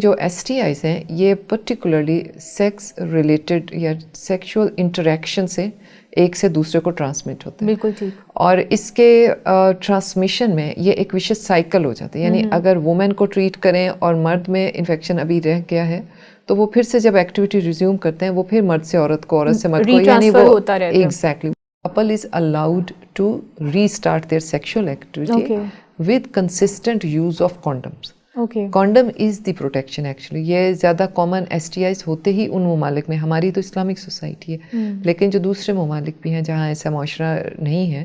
جو S T eyes ہیں یہ پرٹیکولرلی سیکس ریلیٹڈ یا سیکشول انٹریکشن سے ایک سے دوسرے کو ٹرانسمٹ ہوتے ہیں. بالکل ٹھیک. اور اس کے ٹرانسمیشن میں یہ ایک وشیس سائیکل ہو جاتا ہے. یعنی اگر وومن کو ٹریٹ کریں اور مرد میں انفیکشن ابھی رہ گیا ہے تو وہ پھر سے جب ایکٹیویٹی ریزیوم کرتے ہیں وہ پھر مرد سے عورت کو، عورت سے مرد کو، یعنی وہ exactly couple is allowed to restart their sexual activity with consistent use of condoms. Condom is the protection actually. یہ زیادہ کامن ایس ٹی آئیز ہوتے ہی ان ممالک میں، ہماری تو اسلامک سوسائٹی ہے لیکن جو دوسرے ممالک بھی ہیں جہاں ایسا معاشرہ نہیں ہے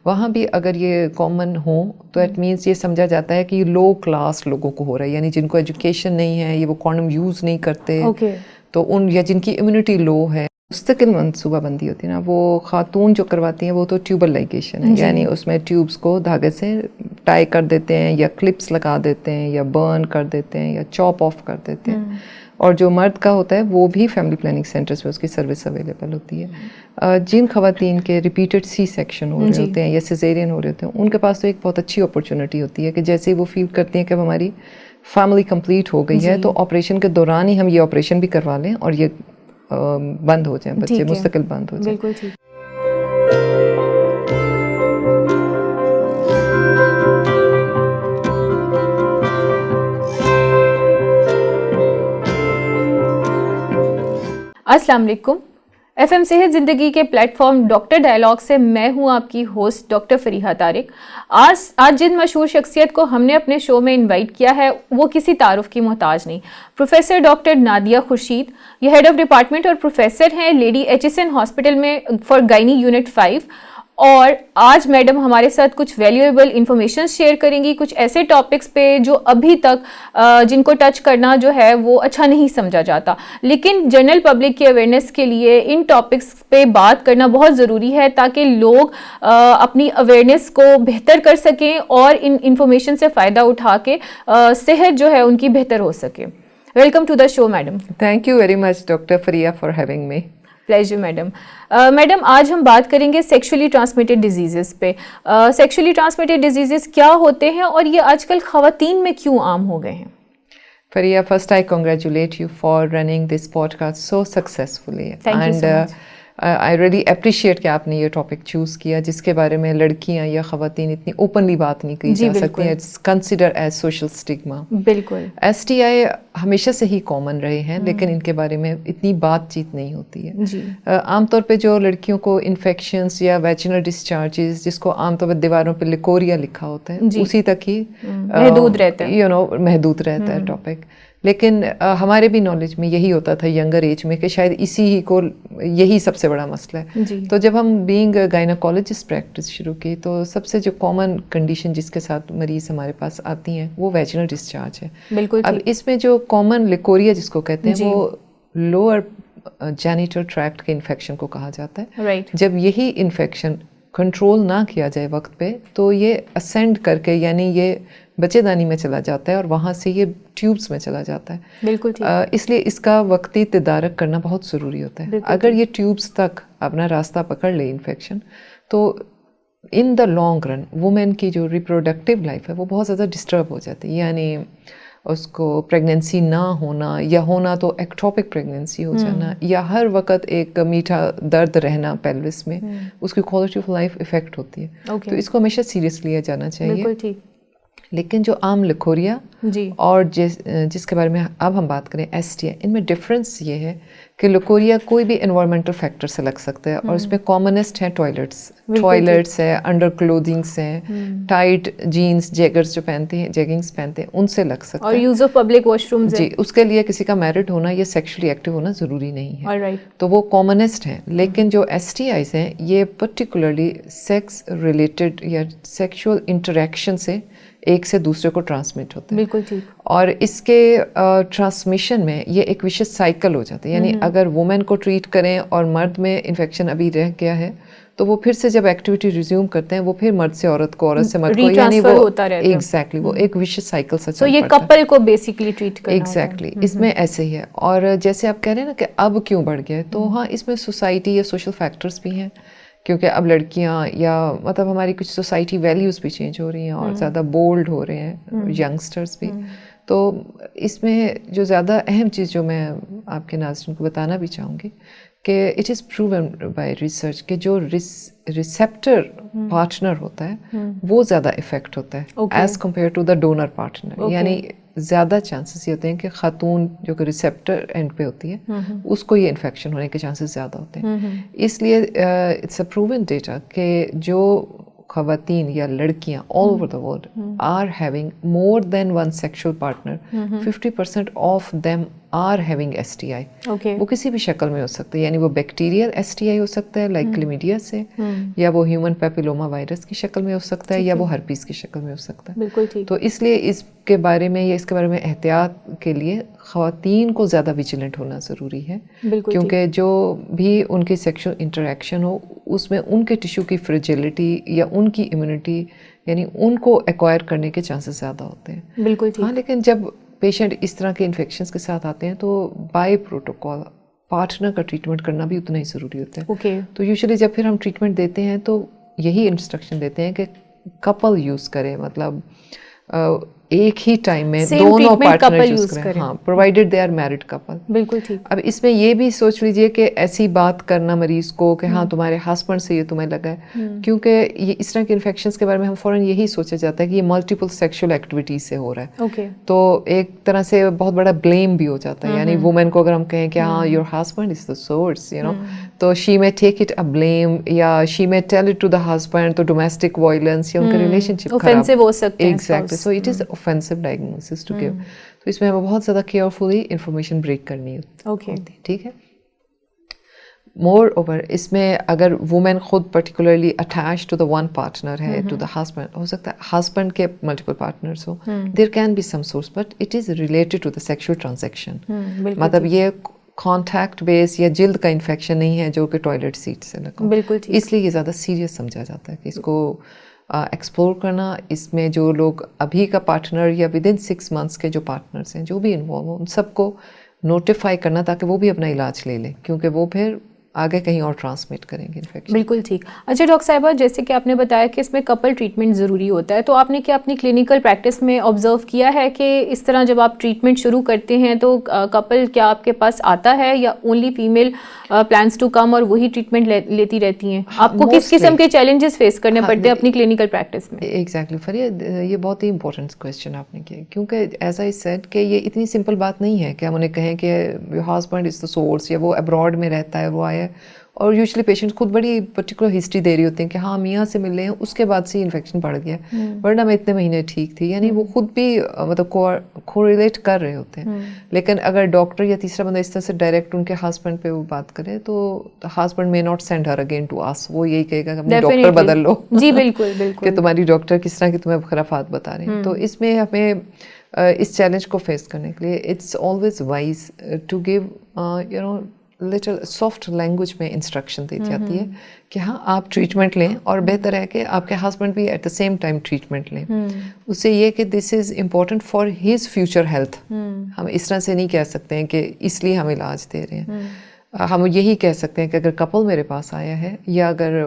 وہاں بھی اگر یہ کامن ہو تو ایٹ مینس یہ سمجھا جاتا ہے کہ یہ لو کلاس لوگوں کو ہو رہا ہے، یعنی جن کو ایجوکیشن نہیں ہے، یہ وہ کانڈم یوز نہیں کرتے تو ان، یا جن کی امیونٹی لو ہے. مستقل منصوبہ بندی ہوتی ہے نا، وہ خاتون جو کرواتی ہیں وہ تو ٹیوبل لائگیشن ہے، یعنی اس میں ٹیوبس کو دھاگے سے ٹائی کر دیتے ہیں یا کلپس لگا دیتے ہیں یا برن کر دیتے ہیں یا چاپ آف کر دیتے ہیں. اور جو مرد کا ہوتا ہے وہ بھی فیملی پلاننگ سینٹرز میں اس کی سروس اویلیبل ہوتی ہے. جن خواتین کے ریپیٹڈ سی سیکشن ہو رہے ہوتے ہیں یا سیزیرین ہو رہے ہوتے ہیں ان کے پاس تو ایک بہت اچھی اپرچونٹی ہوتی ہے کہ جیسے وہ فیل کرتی ہیں کہ ہماری فیملی کمپلیٹ ہو گئی ہے تو آپریشن کے دوران ہی ہم یہ آپریشن بھی کروا لیں اور یہ بند ہو جائیں، بچے مستقل بند ہو جائیں. بالکل ٹھیک. السلام علیکم. ایف ایم صحت زندگی کے پلیٹ فارم ڈاکٹر ڈائلاگ سے میں ہوں آپ کی ہوسٹ ڈاکٹر فریحہ طارق. آج جن مشہور شخصیت کو ہم نے اپنے شو میں انوائٹ کیا ہے وہ کسی تعارف کی محتاج نہیں. پروفیسر ڈاکٹر نادیہ خورشید، یہ ہیڈ آف ڈپارٹمنٹ اور پروفیسر ہیں lady H S N hospital میں فار گائنی یونٹ 5. اور آج میڈم ہمارے ساتھ کچھ ویلیویبل انفارمیشن شیئر کریں گی کچھ ایسے ٹاپکس پہ جو ابھی تک جن کو ٹچ کرنا جو ہے وہ اچھا نہیں سمجھا جاتا، لیکن جنرل پبلک کی اویئرنیس کے لیے ان ٹاپکس پہ بات کرنا بہت ضروری ہے تاکہ لوگ اپنی اویئرنیس کو بہتر کر سکیں اور ان انفارمیشن سے فائدہ اٹھا کے صحت جو ہے ان کی بہتر ہو سکے. Welcome to the show madam. Thank you very much doctor Fariha for having me. Pleasure madam. Madam آج ہم بات کریں گے سیکشولی ٹرانسمیٹڈ ڈیزیزز پہ. سیکشولی ٹرانسمیٹڈ ڈیزیزز کیا ہوتے ہیں اور یہ آج کل خواتین میں کیوں عام ہو گئے ہیں؟ Faria, first I congratulate you for running this podcast so successfully. Thank you so much. I really appreciate کہ آپ نے یہ ٹاپک چوز کیا جس کے بارے میں لڑکیاں یا خواتین اتنی اوپنلی بات نہیں کی جا سکتی ہیں. It's consider as social stigma. بالکل. ایس ٹی آئی ہمیشہ سے ہی کامن رہے ہیں لیکن ان کے بارے میں اتنی بات چیت نہیں ہوتی ہے. عام طور پہ جو لڑکیوں کو انفیکشنس یا ویجنل ڈسچارجز جس کو عام طور پہ دیواروں پہ لیکوریا لکھا ہوتا ہے اسی تک ہی محدود رہتا ہے، محدود رہتا ہے ٹاپک. لیکن ہمارے بھی نالج میں یہی ہوتا تھا ینگر ایج میں کہ شاید اسی ہی کو یہی سب سے بڑا مسئلہ ہے. تو جب ہم بینگ گائناکالوجسٹ پریکٹس شروع کی تو سب سے جو کامن کنڈیشن جس کے ساتھ مریض ہمارے پاس آتی ہیں وہ ویجنل ڈسچارج ہے. بالکل. اب اس میں جو کامن لیکوریا جس کو کہتے ہیں وہ لوور جینیٹل ٹریکٹ کے انفیکشن کو کہا جاتا ہے. جب یہی انفیکشن کنٹرول نہ کیا جائے وقت پہ تو یہ اسینڈ کر کے یعنی یہ بچے دانی میں چلا جاتا ہے اور وہاں سے یہ ٹیوبس میں چلا جاتا ہے. بالکل. اس لیے اس کا وقتی تدارک کرنا بہت ضروری ہوتا ہے. اگر یہ ٹیوبس تک اپنا راستہ پکڑ لے انفیکشن تو ان دا لانگ رن وومن کی جو ریپروڈکٹیو لائف ہے وہ بہت زیادہ ڈسٹرب ہو جاتی ہے. یعنی اس کو پریگنینسی نہ ہونا یا ہونا تو ایکٹوپک پریگنینسی ہو جانا یا ہر وقت ایک میٹھا درد رہنا پیلوس میں، اس کی کوالٹی آف لائف افیکٹ ہوتی ہے. تو اس کو ہمیشہ سیریس لیا جانا چاہیے. لیکن جو عام لکوریا اور جس کے بارے میں اب ہم بات کریں ایس ٹی آئی، ان میں ڈفرینس یہ ہے کہ لکوریا کوئی بھی انوائرمنٹل فیکٹر سے لگ سکتا ہے اور اس میں کامنسٹ ہیں ٹوائلٹس ہے، انڈر کلودنگس ہیں، ٹائٹ جینس جیگرز جو پہنتے ہیں، جیگنگس پہنتے ہیں، ان سے لگ سکتا ہے. اور use of public washrooms. جی، اس کے لیے کسی کا میرڈ ہونا یا سیکشولی ایکٹیو ہونا ضروری نہیں ہے. تو وہ کامنسٹ ہیں. لیکن جو ایس ٹی آئیز ہیں یہ پرٹیکولرلی سیکس ریلیٹڈ یا سیکشول انٹریکشن سے ایک سے دوسرے کو ٹرانسمٹ ہوتے ہیں. بالکل ٹھیک. اور اس کے ٹرانسمیشن میں یہ ایک وشیس سائیکل ہو جاتا ہے. یعنی اگر وومن کو ٹریٹ کریں اور مرد میں انفیکشن ابھی رہ گیا ہے تو وہ پھر سے جب ایکٹیویٹی ریزیوم کرتے ہیں وہ پھر مرد سے عورت کو، عورت سے مرد کو، یعنی وہ ایگزیکٹلی وہ ایک وشیس سائیکل سے تو یہ کپل کو بیسیکلی ٹریٹ کرنا ایگزیکٹلی اس میں ایسے ہی ہے. اور جیسے آپ کہہ رہے ہیں نا کہ اب کیوں بڑھ گیا ہے، تو ہاں اس میں سوسائٹی یا سوشل فیکٹرز بھی ہیں کیونکہ اب لڑکیاں یا ہماری کچھ سوسائٹی ویلیوز بھی چینج ہو رہی ہیں اور زیادہ بولڈ ہو رہے ہیں ینگسٹرز بھی. تو اس میں جو زیادہ اہم چیز جو میں آپ کے ناظرین کو بتانا بھی چاہوں گی کہ it is proven by research کہ جو ریسیپٹر پارٹنر ہوتا ہے وہ زیادہ افیکٹ ہوتا ہے as compare to the donor partner. یعنی زیادہ چانسز یہ ہوتے ہیں کہ خاتون جو کہ ریسیپٹر اینڈ پہ ہوتی ہے اس کو یہ انفیکشن ہونے کے چانسز زیادہ ہوتے ہیں. اس لیے اٹس اے پروون ڈیٹا کہ جو خواتین یا لڑکیاں all over the world are having more than one sexual partner, 50% of them are having STI. وہ کسی بھی شکل میں ہو سکتا ہے, یعنی وہ بیکٹیریل STI ہو سکتا ہے لائک کلیمیڈیا سے, یا وہ ہیومن پیپیلوما وائرس کی شکل میں ہو سکتا ہے, یا وہ ہرپیس کی شکل میں ہو سکتا ہے. بالکل ٹھیک. تو اس لیے اس کے بارے میں یا اس کے بارے میں احتیاط کے لیے خواتین کو زیادہ ویجیلنٹ ہونا ضروری ہے, کیونکہ جو بھی ان کی سیکشل انٹریکشن ہو اس میں ان کے ٹیشو کی فریجیلٹی یا ان کی امیونٹی یعنی ان کو ایکوائر کرنے کے چانسز زیادہ ہوتے ہیں. بالکل ٹھیک. ہاں, لیکن جب پیشنٹ اس طرح کے انفیکشنز کے ساتھ آتے ہیں تو بائی پروٹوکول پارٹنر کا ٹریٹمنٹ کرنا بھی اتنا ہی ضروری ہوتا ہے. تو یوزلی جب پھر ہم ٹریٹمنٹ دیتے ہیں تو یہی انسٹرکشن دیتے ہیں کہ کپل یوز کرے, مطلب ایک ہی ٹائم میں دونوں پارٹنر یوز کریں, ہاں, provided they are married couple. بالکل ٹھیک. اب اس میں یہ بھی سوچ لیجئے کہ ایسی بات کرنا مریض کو کہ ہاں تمہارے ہسبینڈ سے یہ تمہیں لگا ہے, کیونکہ یہ اس طرح کے انفیکشنز کے بارے میں ہم فوراً یہی سوچا جاتا ہے کہ یہ ملٹیپل سیکشل ایکٹیویٹیز سے ہو رہا ہے. تو ایک طرح سے بہت بڑا بلیم بھی ہو جاتا ہے, یعنی وومن کو اگر ہم کہیں کہ ہاں your husband is the source, you know, تو شی میں ٹیک اٹ اے بلیم یا she may tell it to the husband, تو ڈومیسٹک وائلنس یا ان کا ریلیشن شپ اوفینسو ہو سکتے ہیں. Exactly, so it is offensive diagnosis to give. تو اس میں ہمیں بہت زیادہ کیئرفلی انفارمیشن بریک کرنی ہوتی ہے. ٹھیک ہے. مور اوور اس میں اگر وومین خود particularly attach to the one partner ہے, ٹو دا ہسبینڈ, ہو سکتا ہے ہسبینڈ کے ملٹیپل پارٹنرس ہو, there can be some source, but it is related to the sexual transaction. مطلب یہ کانٹیکٹ بیس یا جلد کا انفیکشن نہیں ہے جو کہ ٹوائلٹ سیٹ سے لگا. بالکل. اس لیے یہ زیادہ سیریس سمجھا جاتا ہے کہ اس کو ایکسپلور کرنا. اس میں جو لوگ ابھی کا پارٹنر یا ود ان 6 months کے جو پارٹنرس ہیں جو بھی انوالو ہوں, ان سب کو نوٹیفائی کرنا تاکہ وہ بھی اپنا علاج لے لیں, کیونکہ وہ پھر آگے کہیں اور ٹرانسمٹ کریں گے انفیکشن. بالکل ٹھیک. اچھا ڈاکٹر صاحبہ, جیسے کہ آپ نے بتایا کہ اس میں کپل ٹریٹمنٹ ضروری ہوتا ہے, تو آپ نے کیا اپنی کلینکل پریکٹس میں آبزرو کیا ہے کہ اس طرح جب آپ ٹریٹمنٹ شروع کرتے ہیں تو کپل کیا آپ کے پاس آتا ہے یا only female plans to come اور وہی ٹریٹمنٹ لیتی رہتی ہیں؟ آپ کو کس قسم کے چیلنجز فیس کرنے پڑتے ہیں اپنی کلینکل پریکٹس میں؟ ایگزیکٹلی فریا, یہ بہت ہی امپورٹنٹ کویشچن آپ نے کیا, کیونکہ ایز آئی سیڈ کہ یہ اتنی سمپل بات نہیں ہے کہ ہم انہیں کہیں کہ ہسبینڈ از دا سورس یا وہ ابراڈ میں رہتا ہے, وہ آیا, اور یوزلی پیشنٹ خود بڑی پرٹیکولر ہسٹری دے رہی ہوتے ہیں کہ ہاں میاں سے مل رہے ہیں, اس کے بعد سے انفیکشن بڑھ گیا, ورنہ میں اتنے مہینے ٹھیک تھی. یعنی وہ خود بھی مطلب کوریلیٹ کر رہے ہوتے ہیں. لیکن اگر ڈاکٹر یا تیسرا بندہ اس طرح سے ڈائریکٹ ان کے ہسبینڈ پہ وہ بات کرے تو ہسبینڈ میں not send her again to us, وہ یہی کہے گا کہ اپنے ڈاکٹر بدل لو. جی بالکل بالکل, کہ تمہاری ڈاکٹر کس طرح کی تمہیں خرافات بتا رہے ہیں. تو اس میں ہمیں اس چیلنج کو فیس کرنے کے لیے it's always wise to give you know little soft language میں انسٹرکشن دی جاتی ہے کہ ہاں آپ ٹریٹمنٹ لیں, اور بہتر ہے کہ آپ کے ہسبینڈ بھی at the same time treatment لیں. اس سے یہ کہ this is important for his future health. ہم اس طرح سے نہیں کہہ سکتے ہیں کہ اس لیے ہم علاج دے رہے ہیں. ہم یہی کہہ سکتے ہیں کہ اگر کپل میرے پاس آیا ہے, یا اگر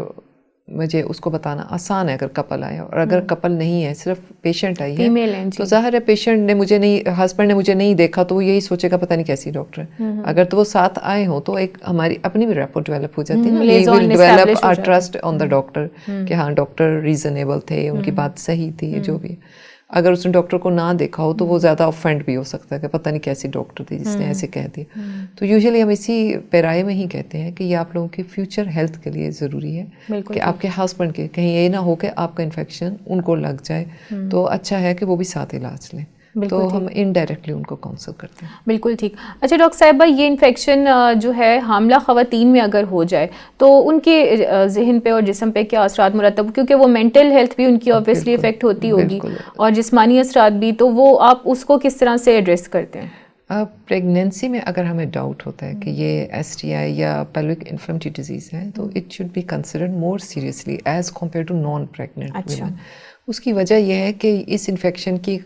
مجھے اس کو بتانا آسان ہے اگر کپل آیا, اور اگر کپل نہیں ہے صرف پیشنٹ آئی ہے, تو ظاہر ہے پیشنٹ نے مجھے نہیں, ہسبینڈ نے مجھے نہیں دیکھا تو وہ یہی سوچے گا پتہ نہیں کیسی ڈاکٹر ہے. اگر تو وہ ساتھ آئے ہوں تو ایک ہماری اپنی بھی ریپو ڈیولپ ہو جاتی ہے, we will develop our trust on the doctor کہ ہاں ڈاکٹر ریزنیبل تھے, ان کی بات صحیح تھی, جو بھی. اگر اس نے ڈاکٹر کو نہ دیکھا ہو تو وہ زیادہ افینڈ بھی ہو سکتا ہے کہ پتہ نہیں کیسی ڈاکٹر تھی جس نے ایسے کہہ دیا. تو یوزلی ہم اسی پیرائے میں ہی کہتے ہیں کہ یہ آپ لوگوں کی فیوچر ہیلتھ کے لیے ضروری ہے کہ آپ کے ہسبینڈ کے کہیں یہ نہ ہو کہ آپ کا انفیکشن ان کو لگ جائے, تو اچھا ہے کہ وہ بھی ساتھ علاج لیں. تو ہم انڈائریکٹلی ان کو کاؤنسل کرتے ہیں. بالکل ٹھیک. اچھا ڈاکٹر صاحبہ, یہ انفیکشن جو ہے حاملہ خواتین میں اگر ہو جائے تو ان کے ذہن پہ اور جسم پہ کیا اثرات مرتب, کیونکہ وہ مینٹل ہیلتھ بھی ان کی آبویسلی افیکٹ ہوتی ہوگی, اور جسمانی اثرات بھی, تو وہ آپ اس کو کس طرح سے ایڈریس کرتے ہیں؟ پریگنینسی میں اگر ہمیں ڈاؤٹ ہوتا ہے کہ یہ STI یا پیلوک انفلمیٹری ڈیزیز ہے, تو it should be considered more seriously as compare to non pregnant women. اس کی وجہ یہ ہے کہ اس انفیکشن کی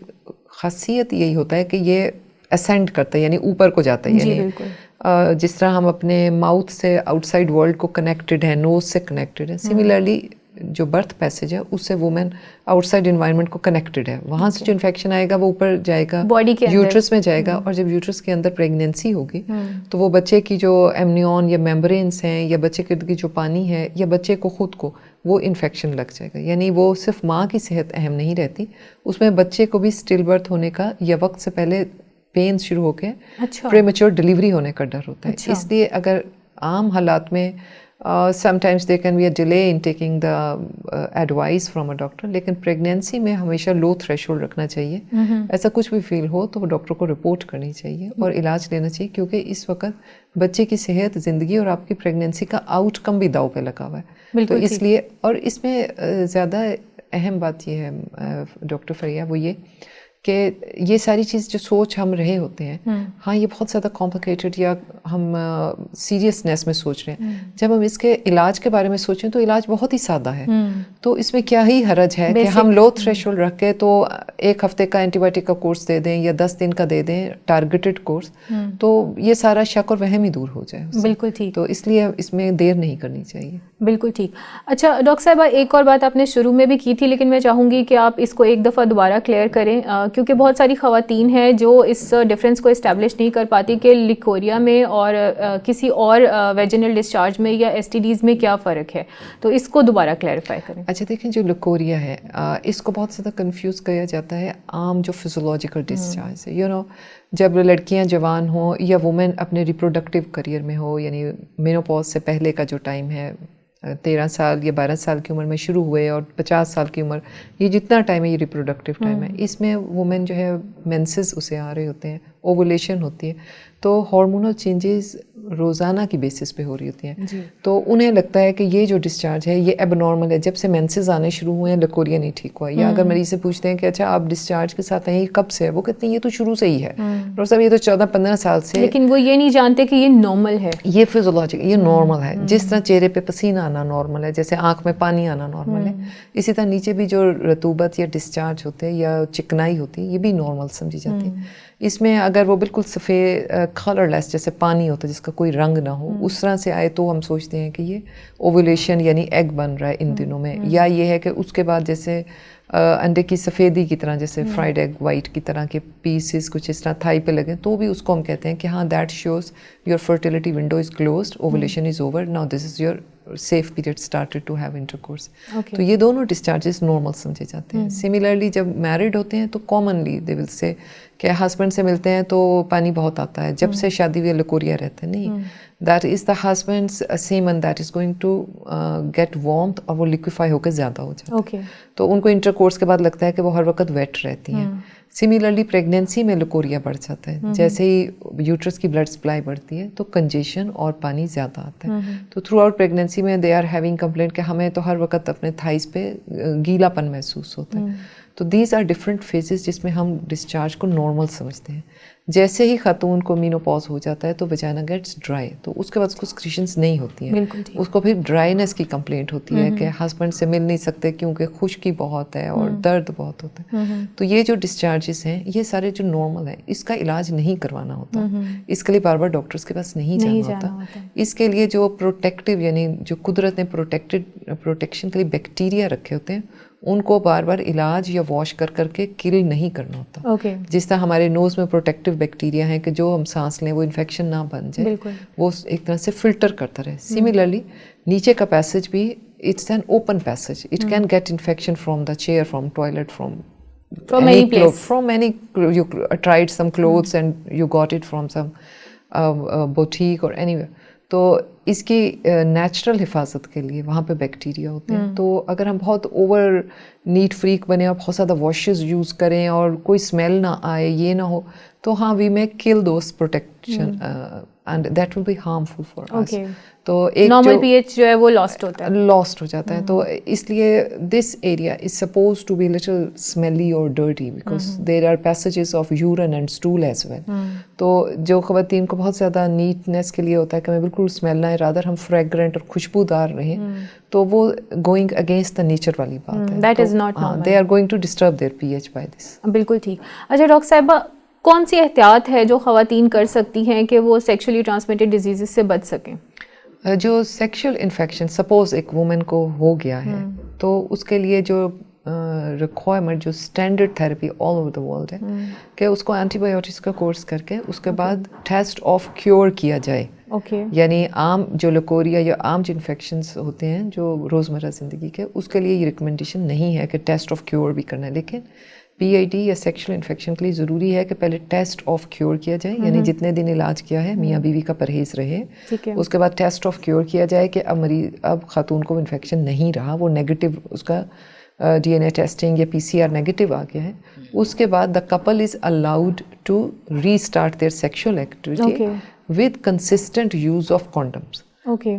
خاصیت یہی ہوتا ہے کہ یہ اسینڈ کرتا ہے, یعنی اوپر کو جاتا ہے. یعنی جس طرح ہم اپنے ماؤتھ سے آؤٹ سائڈ ورلڈ کو کنیکٹڈ ہیں, نوز سے کنیکٹڈ ہیں, سملرلی جو برتھ پیسج ہے اس سے وومن آؤٹ سائڈ انوائرمنٹ کو کنیکٹڈ ہے, وہاں سے جو انفیکشن آئے گا وہ اوپر جائے گا باڈی کے یوٹرس میں جائے گا, اور جب یوٹرس کے اندر پریگنینسی ہوگی تو وہ بچے کی جو ایمنیون یا میمبرینس ہیں یا بچے کے ارد گرد جو پانی ہے یا بچے کو خود کو وہ انفیکشن لگ جائے گا. یعنی وہ صرف ماں کی صحت اہم نہیں رہتی, اس میں بچے کو بھی اسٹل برتھ ہونے کا یا وقت سے پہلے پین شروع ہو کے پریمیچور ڈلیوری ہونے کا ڈر ہوتا ہے. اس لیے اگر عام حالات میں sometimes there can be a delay in taking the advice from a doctor, لیکن پریگنینسی میں ہمیشہ لو تھریشولڈ رکھنا چاہیے. ایسا کچھ بھی فیل ہو تو وہ ڈاکٹر کو رپورٹ کرنی چاہیے اور علاج لینا چاہیے, کیونکہ اس وقت بچے کی صحت, زندگی اور آپ کی پریگنینسی کا آؤٹ کم بھی داؤ پہ لگا ہوا ہے. تو اس لیے, اور اس میں زیادہ اہم بات یہ ہے ڈاکٹر فریہ, وہ یہ کہ یہ ساری چیز جو سوچ ہم رہے ہوتے ہیں, ہاں یہ بہت زیادہ کمپلیکیٹڈ یا ہم سیریسنیس میں سوچ رہے ہیں, جب ہم اس کے علاج کے بارے میں سوچیں تو علاج بہت ہی سادہ ہے. تو اس میں کیا ہی حرج ہے کہ ہم لو تھریشولڈ رکھ کے تو 1 ہفتے کا اینٹی بایوٹک کا کورس دے دیں یا 10 دن کا دے دیں ٹارگیٹڈ کورس, تو یہ سارا شک اور وہم ہی دور ہو جائے. بالکل ٹھیک. تو اس لیے اس میں دیر نہیں کرنی چاہیے. بالکل ٹھیک. اچھا ڈاکٹر صاحبہ, ایک اور بات آپ نے شروع میں بھی کی تھی لیکن میں چاہوں گی کہ آپ اس کو ایک دفعہ دوبارہ کلیئر کریں, کیونکہ بہت ساری خواتین ہیں جو اس ڈفرینس کو اسٹیبلش نہیں کر پاتی کہ لیکوریا میں اور کسی اور ویجنل ڈسچارج میں یا ایس ٹی ڈیز میں کیا فرق ہے, تو اس کو دوبارہ کلیئرفائی کریں. اچھا دیکھیں, جو لیکوریا ہے اس کو بہت زیادہ کنفیوز کیا جاتا ہے عام جو فزیولوجیکل ڈسچارج ہے. جب لڑکیاں جوان ہوں یا وومن اپنے ریپروڈکٹیو کریئر میں ہو, یعنی مینوپوز سے پہلے کا جو ٹائم ہے 13 سال یا 12 سال کی عمر میں شروع ہوئے اور 50 سال کی عمر, یہ جتنا ٹائم ہے یہ ریپروڈکٹیو ٹائم ہے. اس میں وومن جو ہے مینسز اسے آ رہے ہوتے ہیں, اوولیشن ہوتی ہے, تو ہارمونل چینجز روزانہ کی بیسس پہ ہو رہی ہوتی ہیں. تو انہیں لگتا ہے کہ یہ جو ڈسچارج ہے یہ ایب نارمل ہے, جب سے مینسز آنے شروع ہوئے ہیں لیکوریا نہیں ٹھیک ہوا. یا اگر مریض سے پوچھتے ہیں کہ اچھا آپ ڈسچارج کے ساتھ ہیں یہ کب سے ہے, وہ کہتے ہیں یہ تو شروع سے ہی ہے, ڈاکٹر صاحب یہ تو 14-15 سال سے. لیکن وہ یہ نہیں جانتے کہ یہ نارمل ہے, یہ فزیولوجیکل, یہ نارمل ہے. جس طرح چہرے پہ پسینہ آنا نارمل ہے, جیسے آنکھ میں پانی آنا نارمل ہے, اسی طرح نیچے بھی جو رطوبت یا ڈسچارج ہوتے ہیں یا چکنائی ہوتی ہے یہ بھی نارمل سمجھی جاتی ہے. اس میں اگر وہ بالکل سفید کلر لیس جیسے پانی ہوتا ہے جس کا کوئی رنگ نہ ہو اس طرح سے آئے تو ہم سوچتے ہیں کہ یہ اوولیشن یعنی ایگ بن رہا ہے ان دنوں میں. یا یہ ہے کہ اس کے بعد جیسے انڈے کی سفیدی کی طرح, جیسے فرائیڈ ایگ وائٹ کی طرح کے پیسز کچھ اس طرح تھائی پہ لگیں, تو بھی اس کو ہم کہتے ہیں کہ ہاں that shows your fertility window is closed, ovulation is over, now this is your safe period started to have intercourse. تو یہ دونوں ڈسچارجز نارمل سمجھے جاتے ہیں. سملرلی جب میرڈ ہوتے ہیں تو کامنلی دے ول سے کہ ہسبینڈ سے ملتے ہیں تو پانی بہت آتا ہے, جب سے شادی ہوئی لیکوریا رہتا ہے. نہیں, that is the husband's semen that is going to get warmth, اور وہ لیکویفائی ہو کے زیادہ ہو جاتا ہے. تو ان کو انٹرکورس کے بعد لگتا ہے کہ وہ ہر وقت ویٹ رہتی ہیں. سملرلی پریگنینسی میں لیکوریا بڑھ جاتا ہے, جیسے ہی یوٹرس کی بلڈ سپلائی بڑھتی ہے تو کنجیشن اور پانی زیادہ آتا ہے. تو تھرو آؤٹ پریگنینسی میں دے آر ہیونگ کمپلینٹ کہ ہمیں تو ہر وقت اپنے تھائز پہ گیلا پن محسوس ہوتا ہے. تو دیز آر ڈفرینٹ فیزز جس میں ہم ڈسچارج کو نارمل سمجھتے ہیں. جیسے ہی خاتون کو مینوپاز ہو جاتا ہے تو ویجائنا گیٹس ڈرائی, تو اس کے بعد اس کو سکریشنز نہیں ہوتی ہیں, اس کو پھر ڈرائینس کی کمپلینٹ ہوتی ہے کہ ہسبینڈ سے مل نہیں سکتے کیونکہ خشکی بہت ہے اور درد بہت ہوتا ہے. تو یہ جو ڈسچارجز ہیں یہ سارے جو نارمل ہیں, اس کا علاج نہیں کروانا ہوتا, اس کے لیے بار بار ڈاکٹرس کے پاس نہیں جانا ہوتا. اس کے لیے جو پروٹیکٹیو یعنی جو قدرت نے پروٹیکشن کے لیے بیکٹیریا رکھے ہوتے ہیں ان کو بار بار علاج یا واش کر کر کے کل نہیں کرنا ہوتا. جس طرح ہمارے نوز میں پروٹیکٹیو بیکٹیریا ہیں کہ جو ہم سانس لیں وہ انفیکشن نہ بن جائے, وہ ایک طرح سے فلٹر کرتا رہے. سملرلی نیچے کا پیسج بھی it's an open passage, it can get infection from the chair, from toilet, from any place, from any, you tried some clothes and you got it from some boutique or anywhere. تو اس کی natural حفاظت کے لیے وہاں پہ bacteria ہوتے ہیں. تو اگر ہم بہت اوور نیٹ فریک بنے اور بہت زیادہ واشز یوز کریں اور کوئی اسمیل نہ آئے, یہ نہ ہو, تو ہاں وی میں کل those protection and that will be harmful for us. تو ایک نارمل پی ایچ جو ہے وہ لاسٹ ہو جاتا ہے. تو اس لیے this area is suppose to be little smelly اور dirty because there are passages of urine and stool as well. تو جو خواتین کو بہت زیادہ نیٹنیس کے لیے ہوتا ہے کہ ہمیں بالکل اسمیل نہ آئے, رادر ہم فریگرنٹ اور خوشبودار رہیں, تو وہ گوئنگ اگینسٹ دا نیچر والی بات ہے. That is not normal, they are going to disturb their P H by this. بالکل ٹھیک. اچھا ڈاکٹر صاحبہ, کون سی احتیاط ہے جو خواتین کر سکتی ہیں کہ وہ سیکشولی ٹرانسمیٹڈ ڈیزیزز سے بچ سکیں؟ جو سیکشل انفیکشن سپوز ایک وومن کو ہو گیا ہے تو اس کے لیے جو ریکوائرمنٹ جو standard therapy all over the world ہے کہ اس کو اینٹی بایوٹکس کا کورس کر کے اس کے بعد ٹیسٹ آف کیور کیا جائے. یعنی عام جو لیکوریا یا عام جو انفیکشنز ہوتے ہیں جو روزمرہ زندگی کے, اس کے لیے یہ ریکمنڈیشن نہیں ہے کہ ٹیسٹ آف کیور بھی کرنا ہے, لیکن پی آئی ڈی یا سیکشل انفیکشن کے لیے ضروری ہے کہ پہلے ٹیسٹ آف کیور کیا جائے, یعنی جتنے دن علاج کیا ہے میاں بیوی کا پرہیز رہے, اس کے بعد ٹیسٹ آف کیور کیا جائے کہ اب خاتون کو انفیکشن نہیں رہا, وہ نیگیٹو اس کا ڈی این اے ٹیسٹنگ یا پی سی آر نیگیٹو آ گیا ہے. اس کے بعد the couple is allowed to restart their sexual activity with consistent use of condoms.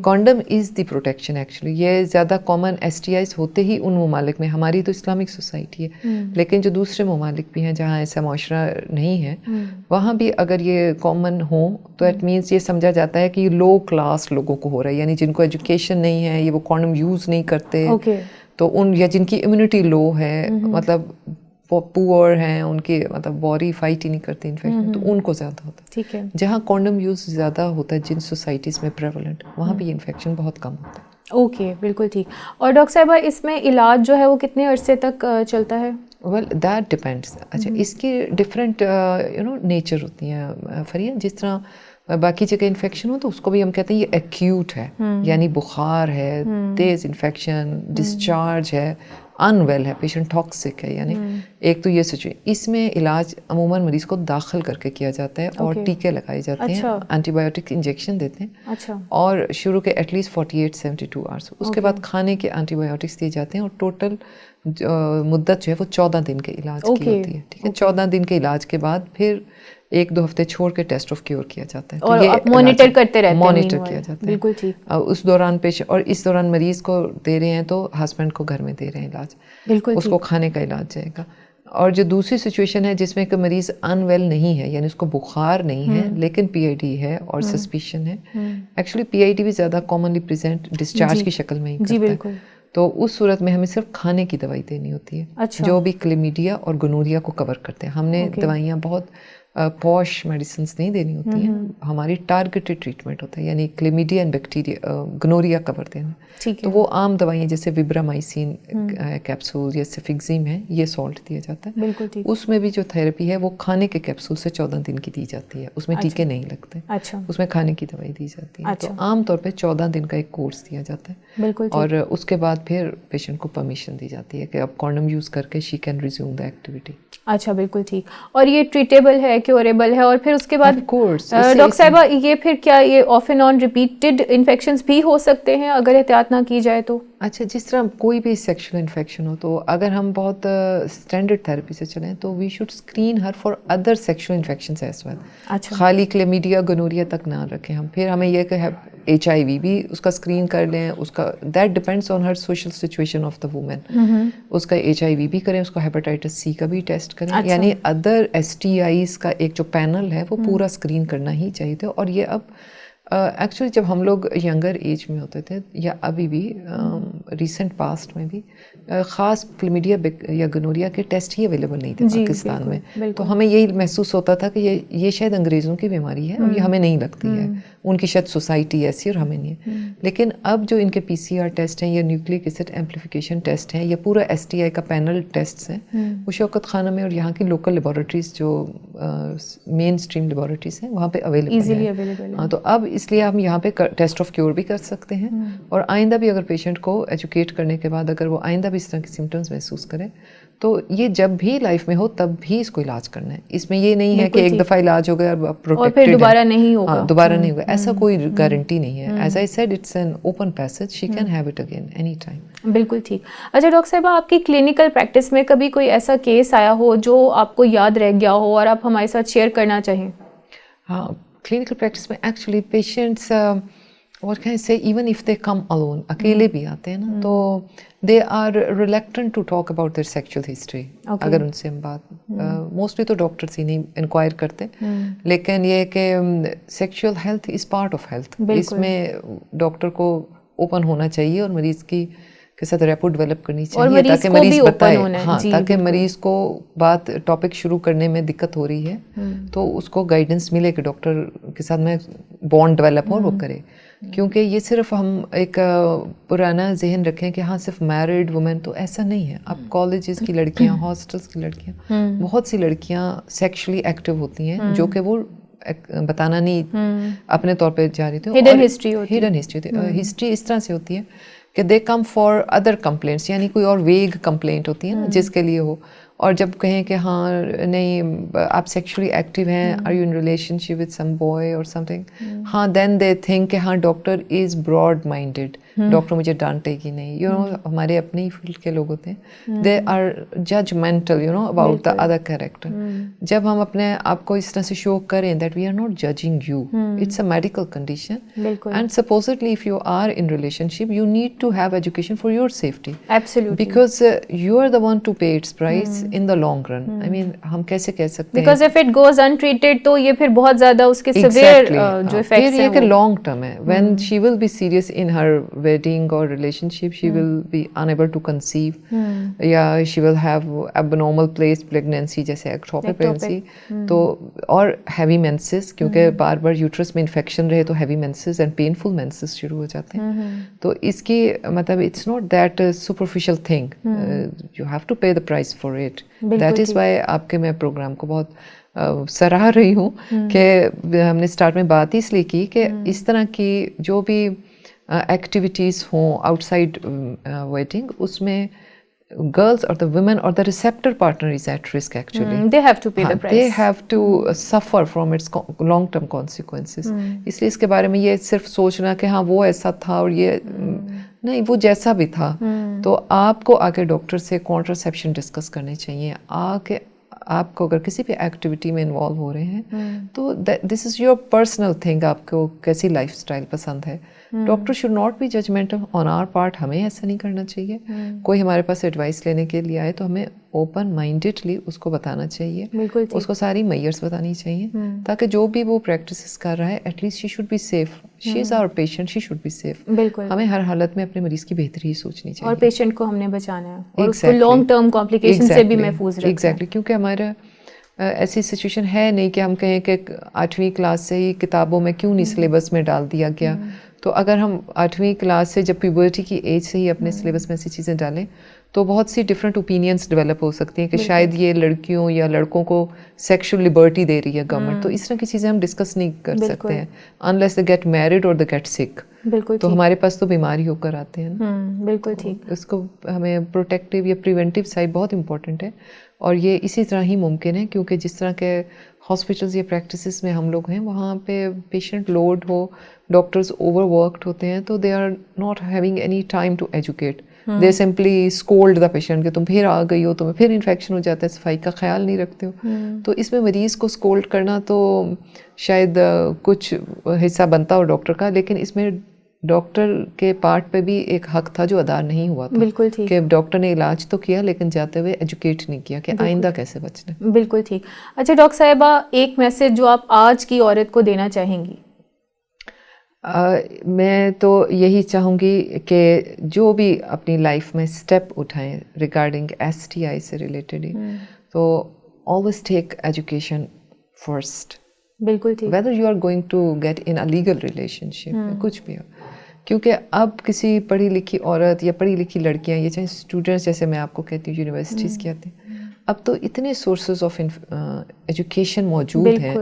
Condom is the protection. Actually یہ زیادہ کامن ایس ٹی آئیز ہوتے ہی ان ممالک میں, ہماری تو اسلامک سوسائٹی ہے لیکن جو دوسرے ممالک بھی ہیں جہاں ایسا معاشرہ نہیں ہے وہاں بھی اگر یہ کامن ہوں تو ایٹ مینس یہ سمجھا جاتا ہے کہ یہ لو کلاس لوگوں کو ہو رہا ہے, یعنی جن کو ایجوکیشن نہیں ہے, یہ وہ کانڈم یوز نہیں کرتے, تو ان یا جن کی امیونٹی لو ہے, مطلب وہ پور ہیں, ان کی مطلب باڈی فائٹ ہی نہیں کرتی انفیکشن, تو ان کو زیادہ ہوتا ہے. ٹھیک ہے, جہاں کانڈم یوز زیادہ ہوتا ہے جن سوسائٹیز میں پریویلنٹ, وہاں بھی انفیکشن بہت کم ہوتا ہے. اوکے, بالکل ٹھیک. اور ڈاکٹر صاحبہ اس میں علاج جو ہے وہ کتنے عرصے تک چلتا ہے؟ Well that depends. اچھا, اس کی ڈفرینٹ نیچر ہوتی ہیں فریہ. جس طرح باقی جگہ انفیکشن ہو تو اس کو بھی ہم کہتے ہیں یہ ایکیوٹ ہے, یعنی بخار ہے, تیز انفیکشن, ڈسچارج ہے, ان ویل ہے, پیشنٹ ٹاکسک ہے, یعنی ایک تو یہ سچویشن. اس میں علاج عموماً مریض کو داخل کر کے کیا جاتا ہے اور ٹیکے لگائے جاتے ہیں, اینٹی بایوٹک انجیکشن دیتے ہیں, اور شروع کے ایٹ لیسٹ 48-72 آورس. اس کے بعد کھانے کے اینٹی بایوٹکس دیے جاتے ہیں, اور ٹوٹل مدت جو ہے وہ 14 دن کے علاج کی ہوتی ہے. ٹھیک ہے, 14 دن کے علاج کے بعد پھر 1-2 ہفتے چھوڑ کے ٹیسٹ آف کیور کیا جاتا ہے, اور آپ مانیٹر کرتے رہتے ہیں, مانیٹر کیا جاتا ہے. بالکل ٹھیک. اس دوران اور اس دوران مریض کو دے رہے ہیں تو ہسبینڈ کو گھر میں دے رہے ہیں علاج, بالکل اس کو کھانے کا علاج جائے گا. اور جو دوسری سچویشن ہے جس میں کہ مریض ان ویل نہیں ہے, یعنی اس کو بخار نہیں ہے لیکن پی آئی ڈی ہے اور سسپیشن ہے. ایکچولی پی آئی ڈی بھی زیادہ کامنلی پریزنٹ ڈسچارج کی شکل میں ہی کرتا ہے, تو اس صورت میں ہمیں صرف کھانے کی دوائی دینی ہوتی ہے, جو بھی کلیمیڈیا اور گنوریا کو کور کرتے ہیں. ہم نے دوائیاں بہت پوش میڈیسنس نہیں دینی ہوتی ہیں, ہماری ٹارگیٹڈ ٹریٹمنٹ ہوتا ہے, یعنی کلیمیڈیا اینڈ بیکٹیریا گنوریا کور دینا. تو وہ عام دوائیاں جیسے وبرامائسین کیپسول یا سیفگزیم ہے, یہ سالٹ دیا جاتا ہے. بالکل. اس میں بھی جو تھراپی ہے وہ کھانے کے کیپسول سے 14 دن کی دی جاتی ہے, اس میں ٹیکے نہیں لگتے, اس میں کھانے کی دوائی دی جاتی ہے. تو عام طور پہ 14 دن کا ایک کورس دیا جاتا ہے. بالکل. اور اس کے بعد پھر پیشنٹ کو پرمیشن دی جاتی ہے کہ اب کانڈم یوز کر کے she can resume the activity. اچھا, بالکل ٹھیک. اور یہ ٹریٹیبل ہے, کیوریبل ہے, اور پھر اس کے بعد ڈاکٹر صاحبہ یہ پھر کیا یہ of and on repeated infections بھی ہو سکتے ہیں اگر احتیاط نہ کی جائے تو؟ اچھا, جس طرح کوئی بھی سیکشل انفیکشن ہو تو اگر ہم بہت اسٹینڈرڈ تھراپی سے چلیں تو we should screen her for other sexual infections as well. خالی کلیمیڈیا گنوریا تک نہ رکھیں ہم. پھر ہمیں یہ کہ ایچ آئی وی بھی اس کا اسکرین کر لیں, اس کا that depends on her social situation of the woman. اس کا ایچ آئی وی بھی کریں, اس کو ہیپاٹائٹس سی کا بھی ٹیسٹ کریں, یعنی ادر ایس ٹی آئیز کا ایک جو پینل ہے وہ پورا اسکرین کرنا ہی چاہیے تھا. اور یہ اب ایکچولی جب ہم لوگ ینگر ایج میں ہوتے تھے یا ابھی بھی ریسنٹ پاسٹ میں بھی خاص کلیمیڈیا یا گنوریا کے ٹیسٹ ہی اویلیبل نہیں تھے پاکستان میں. تو ہمیں یہی محسوس ہوتا تھا کہ یہ شاید انگریزوں کی بیماری ہے اور یہ ہمیں نہیں لگتی ہے, ان کی شاید سوسائٹی ایسی اور ہمیں نہیں ہے. لیکن اب جو ان کے پی سی آر ٹیسٹ ہیں یا نیوکلک ایسڈ ایمپلیفیکیشن ٹیسٹ ہیں یا پورا ایس ٹی آئی کا پینل ٹیسٹس ہیں, وہ شوکت خانہ میں اور یہاں کی لوکل لیبارٹریز جو مین اسٹریم لیبارٹریز ہیں وہاں پہ اویلیبل ہیں. ہاں, تو اب اس لیے ہم یہاں پہ ٹیسٹ آف کیور بھی کر سکتے ہیں, اور آئندہ بھی اگر پیشنٹ کو ایجوکیٹ کرنے کے بعد اگر وہ آئندہ بھی اس طرح کے سمٹمز محسوس کرے تو یہ جب بھی لائف میں ہو تب بھی اس کو علاج کرنا ہے. اس میں یہ نہیں ہے کہ ایک دفعہ علاج ہو گیا اور پروٹیکٹڈ ہے, دوبارہ نہیں ہوگا. دوبارہ نہیں ہوگا, ایسا کوئی گارنٹی نہیں ہے. As I said it's an open passage, she can have it again any time. بالکل ٹھیک. اچھا ڈاکٹر صاحبہ, آپ کی کلینکل پریکٹس میں کبھی کوئی ایسا کیس آیا ہو جو آپ کو یاد رہ گیا ہو اور آپ ہمارے ساتھ شیئر کرنا چاہیں؟ ہاں, کلینکل پریکٹس میں ایکچولی پیشنٹس اور کہیں سے even if they come alone, اکیلے بھی آتے ہیں نا, تو they are reluctant to talk about their sexual history. اگر ان سے ہم بات موسٹلی تو ڈاکٹرس ہی نہیں انکوائر کرتے, لیکن یہ کہ sexual health is part of health. اس میں ڈاکٹر کو اوپن ہونا چاہیے اور مریض کے ساتھ ریپو ڈیولپ کرنی چاہیے تاکہ مریض بتائے, ہاں, تاکہ مریض کو بات ٹاپک شروع کرنے میں دقت ہو رہی ہے تو اس کو گائیڈنس ملے کہ ڈاکٹر کے ساتھ میں بانڈ ڈیولپ ہو اور وہ کرے. کیونکہ یہ صرف ہم ایک پرانا ذہن رکھیں کہ ہاں صرف میرڈ وومن، تو ایسا نہیں ہے. اب کالجز کی لڑکیاں، ہاسٹلس کی لڑکیاں، بہت سی لڑکیاں سیکشولی ایکٹیو ہوتی ہیں جو کہ وہ بتانا نہیں اپنے طور پہ جا رہی تھی. ہڈن ہسٹری ہوتی ہے. ہسٹری اس طرح سے ہوتی ہے کہ دے کم فار ادر کمپلینٹس، یعنی کوئی اور ویگ کمپلینٹ ہوتی ہے نا جس کے لیے ہو، اور جب کہیں کہ ہاں نہیں آپ سیکشولی ایکٹیو ہیں، are you in relationship with some boy اور سم تھنگ، ہاں دین دے تھنک کہ ہاں doctor is broad minded, doctor مجھے ڈانٹے گی نہیں. یو نو ہمارے اپنے ہی فیلڈ کے لوگ ہوتے ہیں، they are judgmental you know about the other character. جب ہم اپنے آپ کو اس طرح سے شو کریں that we are not judging you, it's a medical condition, and supposedly if you are in relationship you need to have education for your safety, because you are the one to pay it's price in the long run. I mean ہم کیسے کہہ سکتے ہیں because if it goes untreated تو یہ پھر بہت زیادہ اس کے severe جو effects ہیں، پھر یہ کہ لانگ ٹرم ہے. when she will be serious in her wedding or relationship she will be unable to conceive یا she will have abnormal placed pregnancy جیسے ectopic pregnancy تو اور heavy menses، کیونکہ بار بار یوٹرس میں انفیکشن رہے تو heavy menses and painful menses شروع ہو جاتے ہیں. تو اس کی مطلب it's not that superficial thing, you have to pay the price for it. That is why آپ کے میں پروگرام کو بہت سراہ رہی ہوں کہ ہم نے اسٹارٹ میں بات ہی اس لیے کی کہ اس طرح کی جو بھی ایکٹیویٹیز ہوں آؤٹ سائڈ ویڈنگ، اس میں girls or the women or the receptor partner is at risk actually. They have to pay the price. They have to suffer from its long term consequences. اس لیے اس کے بارے میں یہ صرف سوچنا کہ ہاں وہ ایسا تھا اور یہ نہیں، وہ جیسا بھی تھا تو آپ کو آ کے ڈاکٹر سے کانٹراسیپشن ڈسکس کرنے چاہیے. آ کے آپ کو اگر کسی بھی ایکٹیویٹی میں انوالو ہو رہے ہیں تو this is your personal thing, آپ کو کیسی لائف اسٹائل پسند ہے. Doctor should not be judgmental on our part. ہمیں ایسا نہیں کرنا چاہیے. کوئی ہمارے پاس ایڈوائس لینے کے لیے آئے تو ہمیں اوپن مائنڈیڈلی اس کو بتانا چاہیے، اس کو ساری میئرس بتانی چاہیے تاکہ جو بھی وہ پریکٹسز کر رہا ہے at least she should be safe. She is our patient, she should be safe. بالکل، ہمیں ہر حالت میں اپنے مریض کی بہتری ہی سوچنی چاہیے اور پیشنٹ کو ہم نے بچانا ہے اور اس کو لانگ ٹرم کمپلیکیشن سے بھی محفوظ رکھنا ہے. ایگزیکٹلی، کیونکہ ہمارا ایسی سچویشن ہے نہیں کہ ہم کہیں کہ 8ویں کلاس سے ہی کتابوں میں کیوں نہیں سلیبس میں ڈال دیا گیا. تو اگر ہم 8ویں کلاس سے جب پیوبرٹی کی ایج سے ہی اپنے سلیبس میں ایسی چیزیں ڈالیں تو بہت سی ڈفرینٹ اوپینینس ڈیولپ ہو سکتی ہیں کہ شاید یہ لڑکیوں یا لڑکوں کو سیکشل لبرٹی دے رہی ہے گورنمنٹ. تو اس طرح کی چیزیں ہم ڈسکس نہیں کر سکتے ہیں انلیس دے گیٹ میرڈ اور دے گیٹ سک. بالکل، تو ہمارے پاس تو بیماری ہو کر آتے ہیں نا. بالکل ٹھیک. اس کو ہمیں پروٹیکٹیو یا پریونٹیو سائڈ بہت امپورٹنٹ ہے، اور یہ اسی طرح ہی ممکن ہے کیونکہ جس طرح کے ہاسپٹلز یا پریکٹسز میں ہم لوگ ہیں وہاں پہ پیشنٹ لوڈ ہو، ڈاکٹرز اوور ورکڈ ہوتے ہیں تو they are not having any time to educate. They simply scold the patient کہ تم پھر آ گئی ہو، تمہیں پھر انفیکشن ہو جاتا ہے، صفائی کا خیال نہیں رکھتے ہو. تو اس میں مریض کو اسکولڈ کرنا تو شاید کچھ حصہ بنتا ہو ڈاکٹر کا، لیکن اس میں ڈاکٹر کے پارٹ پہ بھی ایک حق تھا جو ادا نہیں ہوا تھا. بالکل ٹھیک کہ ڈاکٹر نے علاج تو کیا لیکن جاتے ہوئے ایجوکیٹ نہیں کیا کہ آئندہ کیسے بچنا. بالکل ٹھیک. اچھا ڈاکٹر صاحبہ، ایک میسج جو آپ آج کی عورت کو دینا چاہیں گی؟ میں تو یہی چاہوں گی کہ جو بھی اپنی لائف میں اسٹیپ اٹھائیں ریگارڈنگ STI سے ریلیٹڈ تو آلویز ٹیک ایجوکیشن فرسٹ. بالکل ٹھیک. Whether you are going to get in a legal relationship, کچھ بھی ہو، کیونکہ اب کسی پڑھی لکھی عورت یا پڑھی لکھی لڑکیاں یا چاہے اسٹوڈنٹس جیسے میں آپ کو کہتی ہوں یونیورسٹیز کی آتی ہیں، اب تو اتنے سورسز آف ایجوکیشن موجود ہیں.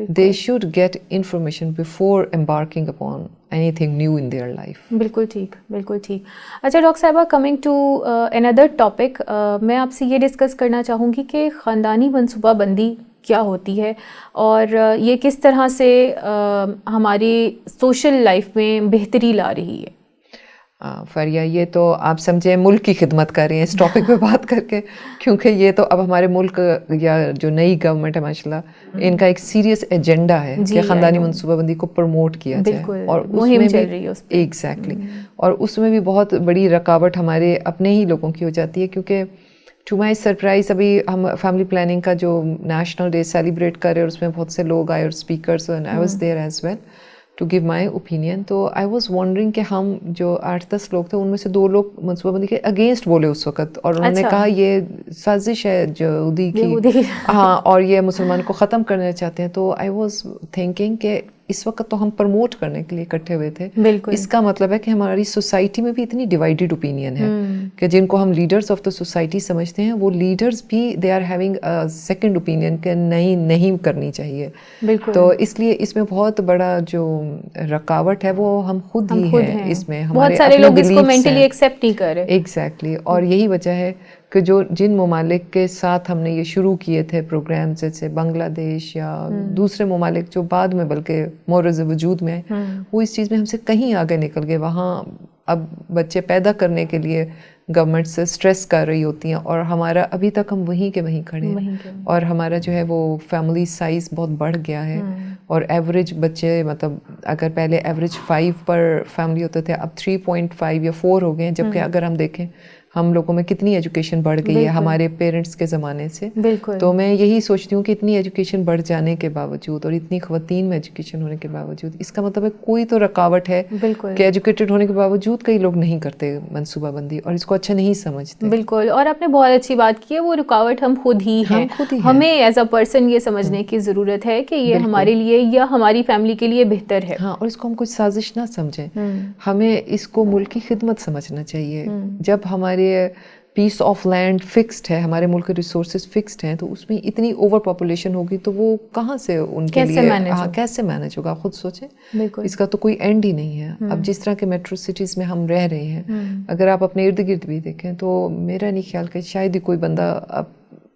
They should get information before embarking upon anything new in their life. بالکل ٹھیک، بالکل ٹھیک. اچھا ڈاکٹر صاحبہ، کمنگ ٹو اندر ٹاپک، میں آپ سے یہ ڈسکس کرنا چاہوں گی کہ خاندانی منصوبہ بندی کیا ہوتی ہے اور یہ کس طرح سے ہماری سوشل لائف میں بہتری لا رہی ہے. فریہ، یہ تو آپ سمجھیں ملک کی خدمت کر رہی ہیں اس ٹاپک پہ بات کر کے، کیونکہ یہ تو اب ہمارے ملک یا جو نئی گورنمنٹ ہے ماشاء اللہ، ان کا ایک سیریس ایجنڈا ہے کہ خاندانی منصوبہ بندی کو پروموٹ کیا جائے. اور مہم چل رہی ہے ایگزیکٹلی، اور اس میں بھی بہت بڑی رکاوٹ ہمارے اپنے ہی لوگوں کی ہو جاتی ہے. کیونکہ ٹو مائی سرپرائز ابھی ہم فیملی پلاننگ کا جو نیشنل ڈے سیلیبریٹ کر رہے ہیں اور اس میں بہت سے لوگ آئے اور speakers, and I was there as well to give my opinion. تو آئی واز وانڈرنگ کہ ہم جو 8-10 لوگ تھے ان میں سے 2 لوگ منصوبہ بندی کے اگینسٹ بولے اس وقت، اور انہوں نے کہا یہ سازش ہے یہودی کی، ہاں، اور یہ مسلمان کو ختم کرنا چاہتے ہیں. تو آئی واز تھنکنگ کہ اس وقت تو ہم پروموٹ کرنے کے لیے اکٹھے ہوئے تھے. بالکل. اس کا مطلب ہے کہ ہماری سوسائٹی میں بھی اتنی ڈیوائڈیڈ اوپینین ہے کہ جن کو ہم لیڈرز آف دا سوسائٹی سمجھتے ہیں وہ لیڈرز بھی they are having second opinion کہ نہیں کرنی چاہیے. تو اس لیے اس میں بہت بڑا جو رکاوٹ ہے وہ ہم خود ہی ہیں. اس میں بہت سارے لوگ اس کو مینٹلی ایکسیپٹ نہیں کر رہے. ایگزیکٹلی. اور یہی وجہ ہے کہ جن ممالک کے ساتھ ہم نے یہ شروع کیے تھے پروگرامز جیسے بنگلہ دیش یا دوسرے ممالک جو بعد میں بلکہ مورز وجود میں آئے, وہ اس چیز میں ہم سے کہیں آگے نکل گئے. وہاں اب بچے پیدا کرنے کے لیے گورنمنٹ سے اسٹریس کر رہی ہوتی ہیں اور ہمارا ابھی تک ہم وہیں کے وہیں کھڑے ہیں. اور ہمارا جو ہے وہ فیملی سائز بہت بڑھ گیا ہے اور ایوریج بچے مطلب اگر پہلے ایوریج 5 پر فیملی ہوتے تھے اب 3.5 یا 4 ہو گئے ہیں. جبکہ اگر ہم دیکھیں ہم لوگوں میں کتنی ایجوکیشن بڑھ گئی ہے ہمارے پیرنٹس کے زمانے سے. تو میں یہی سوچتی ہوں کہ اتنی ایجوکیشن بڑھ جانے کے باوجود اور اتنی خواتین میں ایجوکیشن ہونے کے باوجود اس کا مطلب ہے کوئی تو رکاوٹ ہے کہ ایجوکیٹڈ ہونے کے باوجود کئی لوگ نہیں کرتے منصوبہ بندی اور اس کو اچھا نہیں سمجھتے. بالکل. اور آپ نے بہت اچھی بات کی ہے, وہ رکاوٹ ہم خود ہی ہیں. ہمیں ایز اے پرسن یہ سمجھنے کی ضرورت ہے کہ یہ ہمارے لیے یا ہماری فیملی کے لیے بہتر ہے. ہاں, اور اس کو ہم کوئی سازش نہ سمجھیں. ہمیں اس کو ملک کی خدمت سمجھنا چاہیے. جب ہمارے پیس آف لینڈ فکسڈ ہے, ہمارے ملک کے ریسورسز فکسڈ ہیں, تو اس میں اتنی اوور پاپولیشن ہوگی تو وہ کہاں سے ان کے لیے کیسے مینیج ہوگا. خود سوچیں, اس کا تو کوئی اینڈ ہی نہیں ہے. اب جس طرح کے میٹرو سٹیز میں ہم رہ رہے ہیں, اگر آپ اپنے ارد گرد بھی دیکھیں تو میرا نہیں خیال کہ شاید ہی کوئی بندہ اب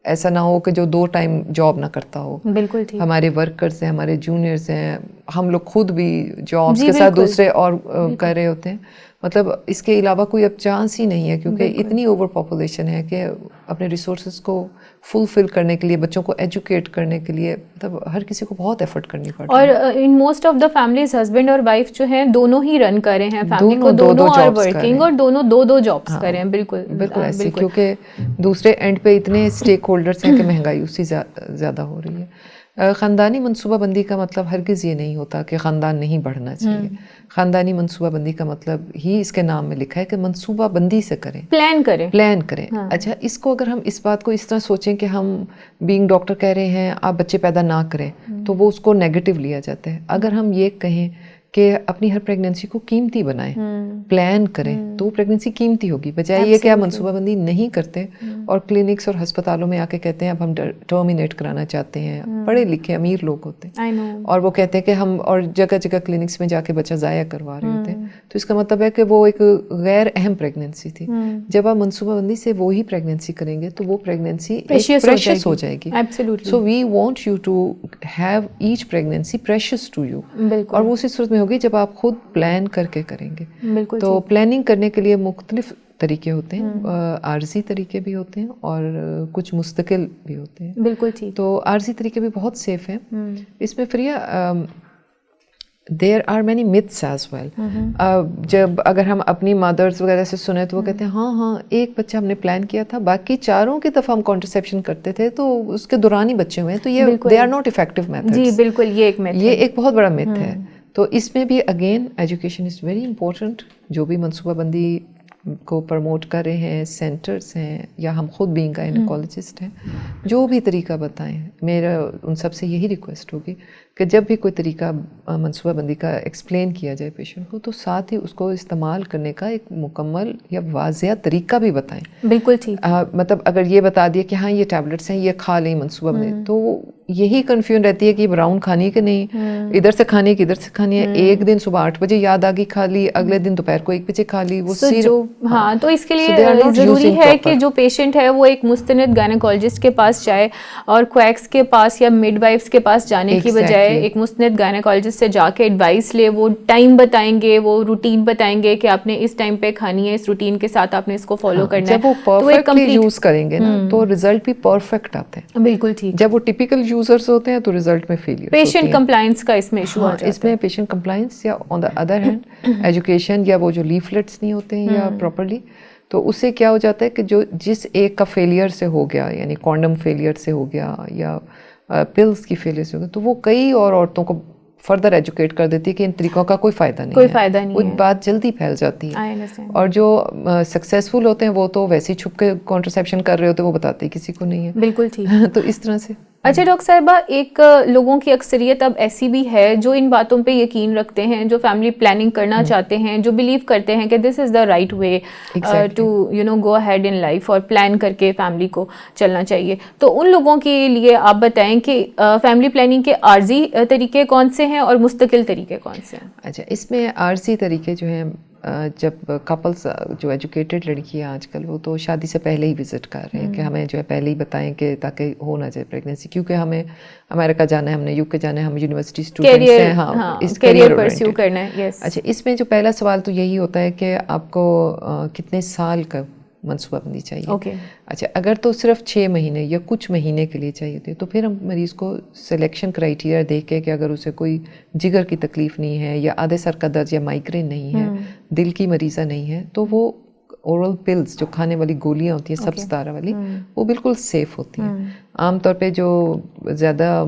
ایسا نہ ہو کہ جو 2 ٹائم جاب نہ کرتا ہو. بالکل. ہمارے ورکرز ہیں, ہمارے جونیئرز ہیں, ہم لوگ خود بھی جابس کے ساتھ دوسرے اور کر رہے ہوتے ہیں. مطلب اس کے علاوہ کوئی اب چانس ہی نہیں ہے کیونکہ اتنی اوور پاپولیشن ہے کہ اپنے ریسورسز کو فلفل کرنے کے لیے, بچوں کو ایجوکیٹ کرنے کے لیے مطلب ہر کسی کو بہت ایفرٹ کرنی پڑتی ہے. اور in most of the families husband اور وائف جو ہیں دونوں ہی رن کر رہے ہیں فیملی کو, دونوں آر ورکنگ اور دونوں 2 جابس کر رہے ہیں. بالکل ایسے, کیونکہ دوسرے اینڈ پہ اتنے اسٹیک ہولڈرس ہیں کہ مہنگائی اسی زیادہ ہو رہی ہے. خاندانی منصوبہ بندی کا مطلب ہرگز یہ نہیں ہوتا کہ خاندان نہیں بڑھنا چاہیے. خاندانی منصوبہ بندی کا مطلب ہی اس کے نام میں لکھا ہے کہ منصوبہ بندی سے کریں, پلان کریں. اچھا, اس کو اگر ہم اس بات کو اس طرح سوچیں کہ ہم بینگ ڈاکٹر کہہ رہے ہیں آپ بچے پیدا نہ کریں تو وہ اس کو نیگیٹو لیا جاتا ہے. اگر ہم یہ کہیں کہ اپنی ہر پریگننسی کو قیمتی بنائیں, پلان کریں, تو وہ پریگننسی قیمتی ہوگی. بجائے یہ کہ آپ منصوبہ بندی نہیں کرتے اور کلینکس اور ہسپتالوں میں آ کے کہتے ہیں اب ہم ٹرمینیٹ کرانا چاہتے ہیں. پڑھے لکھے امیر لوگ ہوتے ہیں اور وہ کہتے ہیں کہ ہم, اور جگہ جگہ کلینکس میں جا کے بچہ ضائع کروا رہے ہوتے ہیں. تو اس کا مطلب ہے کہ وہ ایک غیر اہم پریگننسی تھی. جب آپ منصوبہ بندی سے وہی پریگننسی کریں گے تو وہ پریگننسی پریشیس ہو جائے گی. So we want you to have each pregnancy precious to you. اور وہ اسی صورت میں ہوگی جب آپ خود پلان کر کے کریں گے. تو پلاننگ کرنے کے لیے مختلف طریقے ہوتے ہیں, عارضی طریقے بھی ہوتے ہیں اور کچھ مستقل بھی ہوتے ہیں. بالکل ٹھیک. تو عارضی طریقے بھی بہت سیف ہیں. اس میں فریہ there are many myths as well. جب اگر ہم اپنی مدرس وغیرہ سے سنیں تو وہ کہتے ہیں ہاں ایک بچہ ہم نے پلان کیا تھا, باقی 4 کی دفعہ ہم کانٹرسیپشن کرتے تھے تو اس کے دوران ہی بچے ہوئے ہیں, تو یہ they are not effective methods. جی بالکل, یہ ایک بہت بڑا myth ہے. تو اس میں بھی again education is very important. جو بھی منصوبہ بندی کو پروموٹ کر رہے ہیں, سینٹرز ہیں یا ہم خود بھی گائنیکالوجسٹ ہیں, جو بھی طریقہ بتائیں, میرا ان سب سے یہی ریکویسٹ ہوگی کہ جب بھی کوئی طریقہ منصوبہ بندی کا ایکسپلین کیا جائے پیشنٹ کو تو ساتھ ہی اس کو استعمال کرنے کا ایک مکمل یا واضح طریقہ بھی بتائیں. بالکل ٹھیک. مطلب اگر یہ بتا دیا کہ ہاں یہ ٹیبلٹس ہیں یہ کھا لیں منصوبہ بندی, تو یہی کنفیوژن رہتی ہے کہ یہ براؤن کھانی ہے کہ نہیں, ادھر سے کھانی ہے کہ ادھر سے کھانی ہے. ایک دن صبح 8 بجے یاد آ گئی کھا لی, اگلے دن دوپہر کو 1 بجے کھا لی. وہ ہاں, تو اس کے لیے ضروری ہے کہ جو پیشنٹ ہے وہ ایک مستند گائنیکالوجسٹ کے پاس جائے اور کویکس کے پاس یا مڈ وائفس کے پاس جانے کی بجائے ایک مستند گائنیکالوجسٹ سے جا کے ایڈوائس لے. وہ ٹائم بتائیں گے, وہ روٹین بتائیں گے کہ آپ نے اس ٹائم پہ کھانی ہے, اس روٹین کے ساتھ آپ نے اس کو فالو کرنا ہے. جب وہ پرفیکٹلی یوز کریں گے نا تو رزلٹ بھی پرفیکٹ آتے ہیں. بالکل ٹھیک. جب وہ ٹپیکل یوزرز ہوتے ہیں تو رزلٹ میں فیلئر, پیشنٹ کمپلائنس کا اس میں ایشو آ جاتا ہے. اس میں پیشنٹ کمپلائنس یا آن دا ادر ہینڈ ایجوکیشن یا وہ جو لیفلیٹس نہیں ہوتے ہیں یا پراپرلی, تو اس سے کیا ہو جاتا ہے کہ جو جس ایک کا فیلئر سے ہو گیا, یعنی کانڈم فیلئر سے ہو گیا یا پلز کی فیلئر سے ہو گیا, تو وہ کئی اور عورتوں کو فردر ایجوکیٹ کر دیتی ہے کہ ان طریقوں کا کوئی فائدہ نہیں ہے. وہ بات جلدی پھیل جاتی ہے. اور جو سکسیزفل ہوتے ہیں وہ تو ویسے ہی چھپ کے کانٹرسیپشن کر رہے ہوتے ہیں, وہ بتاتے کسی کو نہیں ہے. بالکل ٹھیک. تو اس طرح سے اچھا ڈاکٹر صاحبہ، ایک لوگوں کی اکثریت اب ایسی بھی ہے جو ان باتوں پہ یقین رکھتے ہیں، جو فیملی پلاننگ کرنا چاہتے ہیں، جو بلیو کرتے ہیں کہ this is the right way to go ahead in life, اور پلان کر کے فیملی کو چلنا چاہیے. تو ان لوگوں کے لیے آپ بتائیں کہ فیملی پلاننگ کے عارضی طریقے کون سے ہیں اور مستقل طریقے کون سے ہیں؟ اچھا، اس میں عارضی طریقے جو ہیں، جب کپلس جو ایجوکیٹڈ لڑکیاں آج کل، وہ تو شادی سے پہلے ہی وزٹ کر رہے ہیں کہ ہمیں جو ہے پہلے ہی بتائیں کہ تاکہ ہو نہ جائے پریگنینسی، کیونکہ ہمیں امریکہ جانا ہے، ہم نے یو کے جانا ہے، ہم یونیورسٹی اسٹوڈنٹس ہیں، ہاں اس کیریئر پرسیو کرنا ہے. اچھا، اس میں جو پہلا سوال تو یہی ہوتا ہے کہ آپ کو کتنے سال کا منصوبہ بندی چاہیے. اچھا، اگر تو صرف 6 مہینے یا کچھ مہینے کے لیے چاہیے تھے تو پھر ہم مریض کو سلیکشن کرائیٹیریا دیکھ کے کہ اگر اسے کوئی جگر کی تکلیف نہیں ہے یا آدھے سر کا درد یا مائیگرین نہیں ہے، دل کی مریضہ نہیں ہے، تو وہ اورل پلز جو کھانے والی گولیاں ہوتی ہیں سب ستارہ والی، وہ بالکل سیف ہوتی ہیں. عام طور پہ جو زیادہ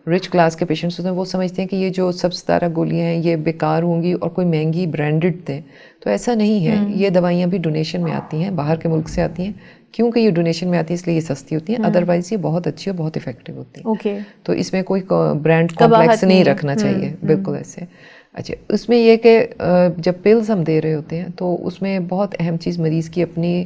رچ کلاس کے پیشنٹس ہوتے ہیں وہ سمجھتے ہیں کہ یہ جو سب ستارہ گولیاں ہیں یہ بیکار ہوں گی اور کوئی مہنگی برانڈڈ دیں، تو ایسا نہیں ہے. یہ دوائیاں بھی ڈونیشن میں آتی ہیں، باہر کے ملک سے آتی ہیں. کیونکہ یہ ڈونیشن میں آتی ہے اس لیے یہ سستی ہوتی ہیں، ادروائز یہ بہت اچھی اور بہت افیکٹو ہوتی ہیں. تو اس میں کوئی برانڈ کمپلیکس نہیں رکھنا چاہیے، بالکل ایسے. اچھا، اس میں یہ کہ جب پلز ہم دے رہے ہوتے ہیں تو اس میں بہت اہم چیز مریض کی اپنی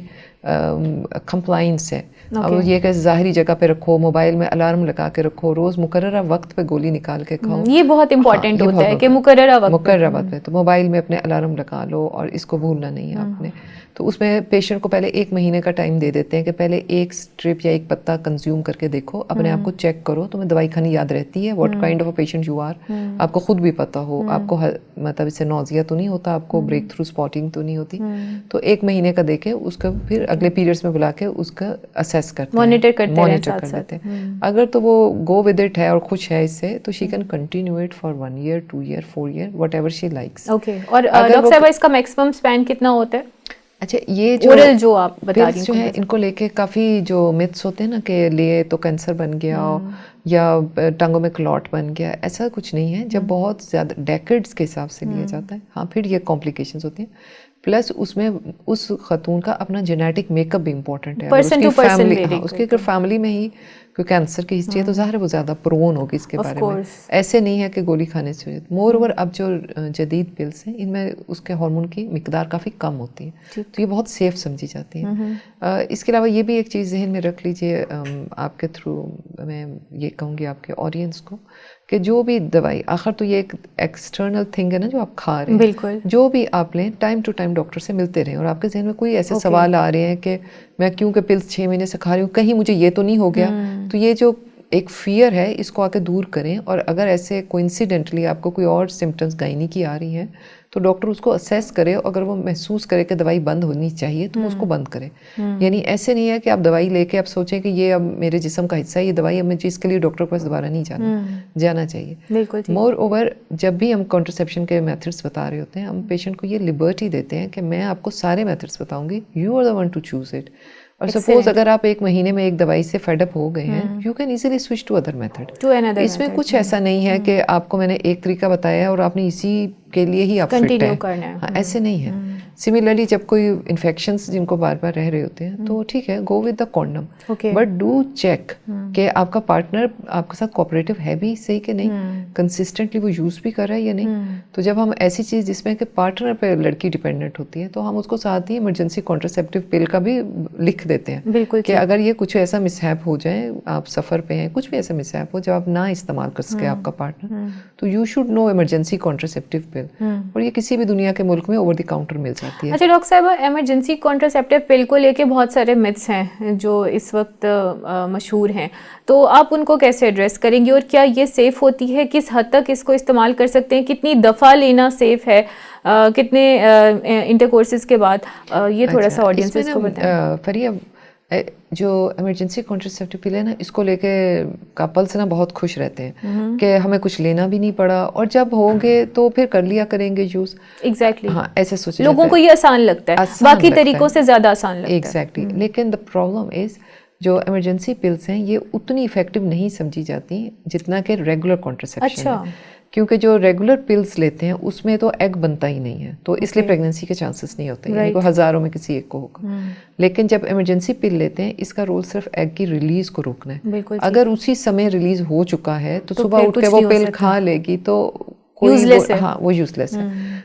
کمپلائنس ہے. اب یہ کہ ظاہری جگہ پہ رکھو، موبائل میں الارم لگا کے رکھو، روز مقررہ وقت پہ گولی نکال کے کھاؤ. یہ بہت امپورٹنٹ ہوتا ہے کہ مقررہ وقت پہ. تو موبائل میں اپنے الارم لگا لو اور اس کو بھولنا نہیں ہے آپ نے. تو اس میں پیشنٹ کو پہلے 1 مہینے کا ٹائم دے دیتے ہیں کہ پہلے 1 اسٹرپ یا 1 پتا کنزیوم کر کے دیکھو، اپنے آپ کو چیک کرو تمہیں دوائی کھانی یاد رہتی ہے، what kind of a patient you are, آپ کو خود بھی پتہ ہو، آپ کو مطلب اس سے نوزیا تو نہیں ہوتا، آپ کو بریک تھرو اسپاٹنگ تو نہیں ہوتی. تو 1 مہینے کا دے کے اس کا پھر اگلے پیریڈس میں بلا کے اس کا اسیس کرتے ہیں، مانیٹر کر دیتے ہیں. اگر تو وہ گو ود اٹ ہے اور خوش ہے اس سے، تو she can continue it for 1 year 2 year 4 year what ever she likes. اور ڈاکٹر صاحب اس کا میکسیمم اسپین کتنا ہوتا ہے؟ اچھا، یہ جو آپ بتا رہی ہیں جو ہے ان کو لے کے کافی جو متس ہوتے ہیں نا کہ لیے تو کینسر بن گیا یا ٹانگوں میں کلاٹ بن گیا، ایسا کچھ نہیں ہے. جب بہت زیادہ ڈیکڈس کے حساب سے لیا جاتا ہے، ہاں پھر یہ کمپلیکیشنز ہوتی ہیں. پلس اس میں اس خاتون کا اپنا جینیٹک میک اپ بھی امپورٹنٹ ہے. اس کی اگر فیملی میں ہی کوئی کینسر کی ہسٹری ہے تو ظاہر ہے وہ زیادہ پرون ہوگی اس کے بارے میں. ایسے نہیں ہے کہ گولی کھانے سے. مور اوور اب جو جدید پلس ہیں ان میں اس کے ہارمون کی مقدار کافی کم ہوتی ہے، تو یہ بہت سیف سمجھی جاتی ہیں. اس کے علاوہ یہ بھی ایک چیز ذہن میں رکھ لیجیے، آپ کے تھرو میں یہ کہوں گی آپ کے آڈینس کو کہ جو بھی دوائی، آخر تو یہ ایک ایکسٹرنل تھنگ ہے نا جو آپ کھا رہے ہیں، بالکل جو بھی آپ لیں ٹائم ٹو ٹائم ڈاکٹر سے ملتے رہیں. اور آپ کے ذہن میں کوئی ایسے سوال آ رہے ہیں کہ میں کیونکہ پلس 6 مہینے سے کھا رہی ہوں کہیں مجھے یہ تو نہیں ہو گیا، تو یہ جو ایک فیئر ہے اس کو آ کے دور کریں. اور اگر ایسے کوئنسیڈنٹلی آپ کو کوئی اور سمٹمس گائنی کی آ رہی ہیں تو ڈاکٹر اس کو اسیس کرے، اگر وہ محسوس کرے کہ دوائی بند ہونی چاہیے تو وہ اس کو بند کرے. یعنی ایسے نہیں ہے کہ آپ دوائی لے کے آپ سوچیں کہ یہ اب میرے جسم کا حصہ ہے، یہ دوائی اب مجھے اس کے لیے ڈاکٹر کے پاس دوبارہ نہیں جانا چاہیے. مور اوور جب بھی ہم کانٹرسیپشن کے میتھڈس بتا رہے ہوتے ہیں، ہم پیشنٹ کو یہ لبرٹی دیتے ہیں کہ میں آپ کو سارے میتھڈس بتاؤں گی، you are the one to choose it. اور سپوز اگر آپ 1 مہینے میں ایک دوائی سے فیڈ اپ ہو گئے ہیں، you can easily switch to other method. اس میں کچھ ایسا نہیں ہے کہ آپ کو میں نے ایک طریقہ بتایا ہے اور آپ نے اسی کے لیے ہی آپ فٹ ہے، ہاں ایسے نہیں ہے. سملرلی جب کوئی انفیکشنز جن کو بار بار رہ رہے ہوتے ہیں تو ٹھیک ہے، go with the condom, but do check کہ آپ کا پارٹنر آپ کے ساتھ کوآپریٹو ہے بھی صحیح کہ نہیں، کنسسٹنٹلی وہ یوز بھی کر رہا ہے یا نہیں. تو جب ہم ایسی چیز جس میں کہ پارٹنر پہ لڑکی ڈیپینڈنٹ ہوتی ہے تو ہم اس کو ساتھ ہی ایمرجنسی کانٹرسیپٹیو پل کا بھی لکھ دیتے ہیں کہ اگر یہ کچھ ایسا مسہیپ ہو جائے، آپ سفر پہ ہیں، کچھ بھی ایسا مسہیپ ہو جب آپ نہ استعمال کر سکے آپ کا پارٹنر، تو یو شوڈ نو ایمرجنسی کانٹرسیپٹیو پل. اور یہ کسی بھی دنیا کے ملک میں اوور دی کاؤنٹر مل جاتی ہے. اچھا ڈاکٹر صاحب، ایمرجنسی کانٹرسیپٹیو پل کو لے کے بہت سارے متس ہیں جو اس وقت مشہور ہیں، تو آپ ان کو کیسے ایڈریس کریں گے اور کیا یہ سیف ہوتی ہے؟ کس حد تک اس کو استعمال کر سکتے ہیں؟ کتنی دفعہ لینا سیف ہے؟ کتنے انٹرکورسز کے بعد؟ یہ تھوڑا سا آڈینس کو بتائیں. فریہ، جو ایمرجنسی کانٹرسیپٹیو پل ہے نا، اس کو لے کے کپلس نا بہت خوش رہتے ہیں کہ ہمیں کچھ لینا بھی نہیں پڑا، اور جب ہوں گے تو پھر کر لیا کریں گے یوز. ایگزیکٹلی، ہاں ایسے سوچے لوگوں کو یہ آسان لگتا ہے، باقی طریقوں سے زیادہ آسان لگتا ہے. ایگزیکٹلی. لیکن دا پرابلم از جو ایمرجنسی پلس ہیں یہ اتنی افیکٹو نہیں سمجھی جاتی جتنا کہ ریگولر کانٹرسیپشن ہے. کیونکہ جو ریگولر پلز لیتے ہیں اس میں تو ایگ بنتا ہی نہیں ہے, تو اس لیے پریگننسی کے چانسز نہیں ہوتے, یعنی کوئی ہزاروں میں کسی ایک کو ہوگا. لیکن جب ایمرجنسی پل لیتے ہیں اس کا رول صرف ایگ کی ریلیز کو روکنا ہے. اگر اسی سمے ریلیز ہو چکا ہے تو صبح اٹھ کے وہ پل کھا لے گی تو وہ یوز لیس ہے.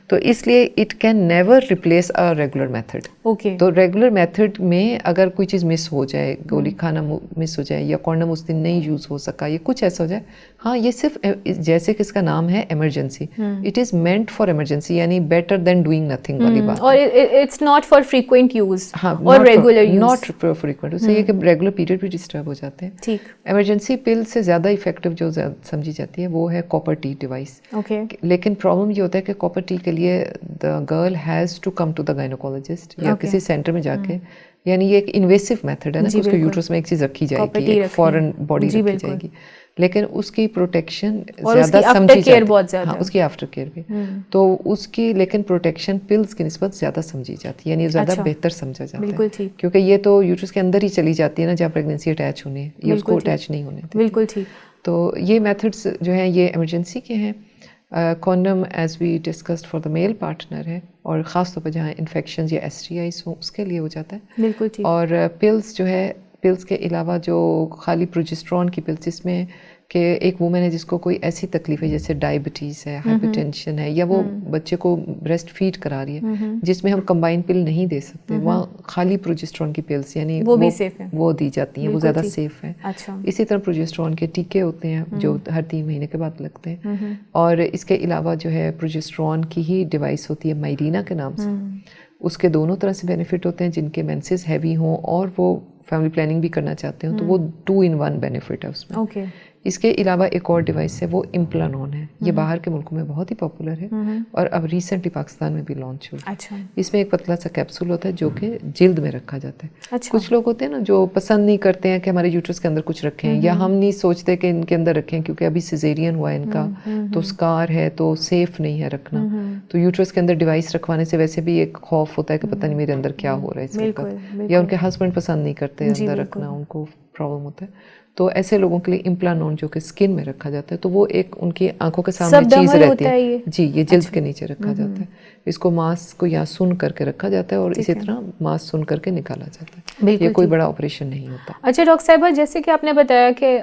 تو اس لیے it can never replace a regular method. تو ریگولر میتھڈ میں اگر کوئی چیز مس ہو جائے, گولی کھانا مس ہو جائے یا کونڈم اس دن نہیں یوز ہو سکا یا کچھ ایسا ہو جائے, ہاں یہ صرف جیسے کہ اس کا نام ہے emergency, it is meant for emergency, یعنی بیٹر دین ڈوئنگ نتھنگ والی بات. اور it's not for frequent use اور ریگولر یوز, ناٹ فریکوینٹ. اس سے یہ کہ ریگولر پیریڈ بھی ڈسٹرب ہو جاتے ہیں. ٹھیک. ایمرجنسی پل سے زیادہ افیکٹو جو سمجھی جاتی ہے وہ ہے کاپر ٹی ڈیوائس. لیکن پرابلم یہ ہوتا ہے کہ کاپر ٹی کے لیے the girl has to come to the gynaecologist یا کسی سینٹر میں جا کے, یعنی یہ ایک انویسو میتھڈ ہے نا کہ اس کو یوٹرس میں ایک چیز رکھی جائے گی, ایک فورن باڈی رکھی جائے گی, لیکن اس کی پروٹیکشن زیادہ سمجھی جاتی ہے. ہاں, اس کی آفٹر کیئر بھی, تو اس کی لیکن پروٹیکشن پلز کی نسبت زیادہ سمجھی جاتی ہے, یعنی زیادہ بہتر سمجھا جاتا ہے, کیونکہ یہ تو یوٹرس کے اندر ہی چلی جاتی ہے نا جہاں پریگنینسی اٹیچ ہونے, یہ اس کو اٹیچ نہیں ہونے دیتی. بالکل ٹھیک. تو یہ میتھڈس جو ہیں یہ ایمرجنسی کے ہیں. Condom as we discussed for the male partner ہے, اور خاص طور پہ جہاں انفیکشنز یا ایس ٹی آئیز ہوں اس کے لیے ہو جاتا ہے. بالکل ٹھیک. اور پلز جو ہے, پلز کے علاوہ جو خالی پروجسٹرون کی پلز, جس میں کہ ایک وومن ہے جس کو کوئی ایسی تکلیف ہے جیسے ڈائبٹیز ہے, ہائپر ٹینشن ہے, یا وہ بچے کو بریسٹ فیڈ کرا رہی ہے جس میں ہم کمبائن پل نہیں دے سکتے, وہاں خالی پروجسٹرون کی پلز یعنی وہ دی جاتی ہیں, وہ زیادہ سیف ہیں. اسی طرح پروجسٹرون کے ٹیکے ہوتے ہیں جو ہر 3 مہینے کے بعد لگتے ہیں. اور اس کے علاوہ جو ہے پروجسٹرون کی ہی ڈیوائس ہوتی ہے مائرینا کے نام سے, اس کے دونوں طرح سے بینیفٹ ہوتے ہیں. جن کے مینسز ہیوی ہوں اور وہ فیملی پلاننگ بھی کرنا چاہتے ہوں تو وہ 2 in 1 بینیفٹ ہے اس میں. اس کے علاوہ ایک اور ڈیوائس ہے وہ امپلانون ہے, یہ باہر کے ملکوں میں بہت ہی پاپولر ہے اور اب ریسنٹلی پاکستان میں بھی لانچ ہوا. اس میں ایک پتلا سا کیپسول ہوتا ہے جو کہ جلد میں رکھا جاتا ہے. کچھ لوگ ہوتے ہیں نا جو پسند نہیں کرتے ہیں کہ ہمارے یوٹرس کے اندر کچھ رکھیں, یا ہم نہیں سوچتے کہ ان کے اندر رکھیں کیونکہ ابھی سیزیرین ہوا ہے ان کا, تو اسکار ہے تو سیف نہیں ہے رکھنا. تو یوٹرس کے اندر ڈیوائس رکھوانے سے ویسے بھی ایک خوف ہوتا ہے کہ پتہ نہیں میرے اندر کیا ہو رہا ہے اس وقت, یا ان کے ہسبینڈ پسند نہیں کرتے اندر رکھنا, ان کو پرابلم ہوتا ہے. تو ایسے لوگوں کے لیے امپلانون جو کہ اسکن میں رکھا جاتا ہے, تو وہ ایک ان کی آنکھوں کے سامنے چیز رہتی ہے. جی, یہ جلد کے نیچے رکھا جاتا ہے. اس کو ماسک کو یا سن کر کے رکھا جاتا ہے اور اسی طرح ماسک سن کر کے نکالا جاتا ہے. یہ کوئی بڑا آپریشن نہیں ہوتا. اچھا ڈاکٹر صاحبہ, جیسے کہ آپ نے بتایا کہ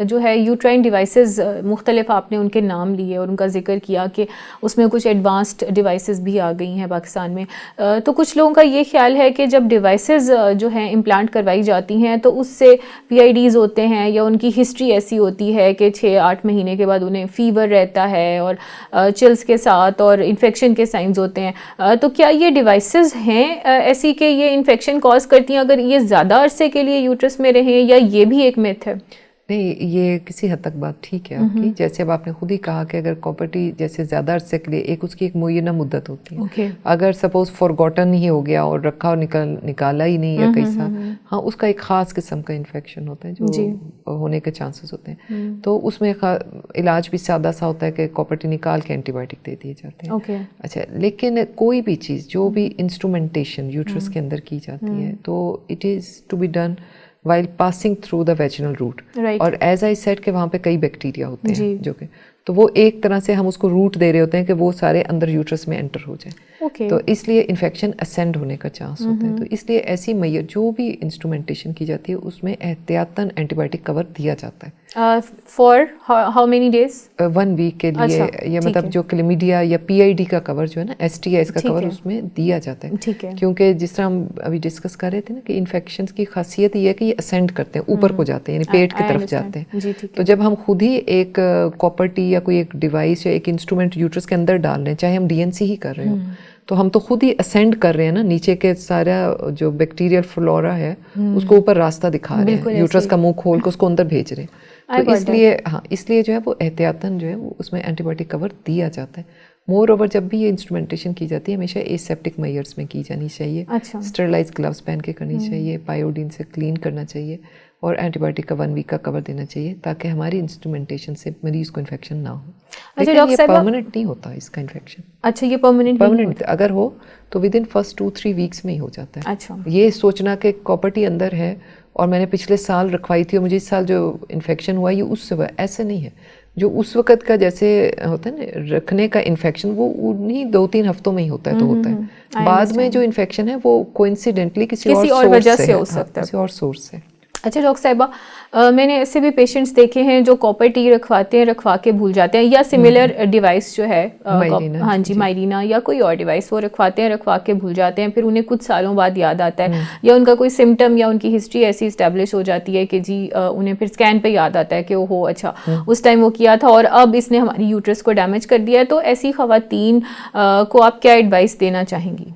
جو ہے یوٹرائن ڈیوائسز مختلف آپ نے ان کے نام لیے اور ان کا ذکر کیا کہ اس میں کچھ ایڈوانسڈ ڈیوائسز بھی آ گئی ہیں پاکستان میں, تو کچھ لوگوں کا یہ خیال ہے کہ جب ڈیوائسز جو ہیں امپلانٹ کروائی جاتی ہیں تو اس سے پی آئی ڈیز ہوتے ہیں یا ان کی ہسٹری ایسی ہوتی ہے کہ 6-8 مہینے کے بعد انہیں فیور رہتا ہے اور چلز کے ساتھ اور انفیکشن کے سائنز ہوتے ہیں, تو کیا یہ ڈیوائسز ہیں ایسی کہ یہ انفیکشن کاز کرتی ہیں اگر یہ زیادہ عرصے کے لیے یوٹرس میں رہیں, یا یہ بھی ایک میتھ ہے؟ نہیں, یہ کسی حد تک بات ٹھیک ہے آپ کی. جیسے اب آپ نے خود ہی کہا کہ اگر کاپرٹی جیسے زیادہ عرصے کے لیے اس کی ایک معینہ مدت ہوتی ہے. اگر سپوز فارگوٹن ہی ہو گیا اور رکھا اور نکالا ہی نہیں یا کیسا, ہاں اس کا ایک خاص قسم کا انفیکشن ہوتا ہے جو ہونے کے چانسز ہوتے ہیں. تو اس میں علاج بھی سادہ سا ہوتا ہے کہ کاپرٹی نکال کے اینٹی بایوٹک دے دیے جاتے ہیں. اچھا, لیکن کوئی بھی چیز جو بھی انسٹرومنٹیشن یوٹرس کے اندر کی جاتی ہے تو it is to be done while passing through the vaginal route. اور ایز آئی سیڈ کہ وہاں پہ کئی بیکٹیریا ہوتے ہیں جو کہ, تو وہ ایک طرح سے ہم اس کو روٹ دے رہے ہوتے ہیں کہ وہ سارے اندر یوٹرس میں انٹر ہو جائیں. تو اس لیے انفیکشن اسینڈ ہونے کا چانس ہوتا ہے. تو اس لیے ایسی میئر جو بھی انسٹرومنٹیشن کی جاتی ہے اس میں احتیاطاً اینٹی بایوٹک کور دیا جاتا ہے. For how many days? 1 week کے لیے. یا مطلب جو کلیمیڈیا یا پی آئی ڈی کا کور جو ہے نا, ایس ٹی آئیز کا کور اس میں دیا جاتا ہے. کیونکہ جس طرح ہم ابھی ڈسکس کر رہے تھے نا کہ انفیکشنز کی خاصیت یہ ہے کہ یہ اسینڈ کرتے ہیں, اوپر کو جاتے ہیں, یعنی پیٹ کی طرف جاتے ہیں. تو جب ہم خود ہی ایک کاپرٹی یا کوئی ایک ڈیوائس یا ایک انسٹرومنٹ یوٹرس کے اندر ڈال رہے ہیں, چاہے ہم ڈی این سی ہی کر رہے ہوں, تو ہم تو خود ہی اسینڈ کر رہے ہیں نا, نیچے کے سارا جو بیکٹیریل فلورا ہے اس کو اوپر راستہ دکھا رہے ہیں, یوٹرس کا منہ کھول کے اس کو اندر بھیج رہے ہیں. تو اس لیے جو ہے وہ احتیاطاً جو ہے وہ اس میں اینٹی بایوٹک کور دیا جاتا ہے. مور اوور جب بھی یہ انسٹرومنٹیشن کی جاتی ہے ہمیشہ ایسیپٹک میئرس میں کی جانی چاہیے. اسٹرلائز گلوز پہن کے کرنی چاہیے, پائیوڈین سے کلین کرنا چاہیے, اور اینٹی بایوٹک کا 1 week کا کور دینا چاہیے تاکہ ہماری انسٹرومنٹیشن سے مریض کو انفیکشن نہ ہو. لیکن یہ پرماننٹ نہیں ہوتا اس کا انفیکشن. اچھا, یہ پرماننٹ اگر ہو تو ود ان فرسٹ 2-3 weeks میں ہی ہو جاتا ہے. اچھا, یہ سوچنا کہ کاپرٹی اندر ہے اور میں نے پچھلے سال رکھوائی تھی اور مجھے اس سال جو انفیکشن ہوا یہ اس سے ہوا, ایسے نہیں ہے. جو اس وقت کا جیسے ہوتا ہے نا رکھنے کا انفیکشن وہ انہیں 2-3 ہفتوں میں ہی ہوتا ہے تو ہوتا ہے. بعد میں جو انفیکشن ہے وہ کوئنسیڈنٹلی کسی اور وجہ سے ہو سکتا ہے, کسی اور سورس سے. اچھا ڈاکٹر صاحبہ, میں نے ایسے بھی پیشنٹس دیکھے ہیں جو کاپر ٹی رکھواتے ہیں, رکھوا کے بھول جاتے ہیں, یا سملر ڈیوائس جو ہے ہاں جی مائرینا یا کوئی اور ڈیوائس وہ رکھواتے ہیں, رکھوا کے بھول جاتے ہیں, پھر انہیں کچھ سالوں بعد یاد آتا ہے, یا ان کا کوئی سمٹم یا ان کی ہسٹری ایسی اسٹیبلش ہو جاتی ہے کہ جی انہیں پھر اسکین پہ یاد آتا ہے کہ اوہو اچھا اس ٹائم وہ کیا تھا اور اب اس نے ہماری یوٹرس کو ڈیمیج کر دیا ہے. تو ایسی خواتین کو آپ کیا ایڈوائس دینا چاہیں گی؟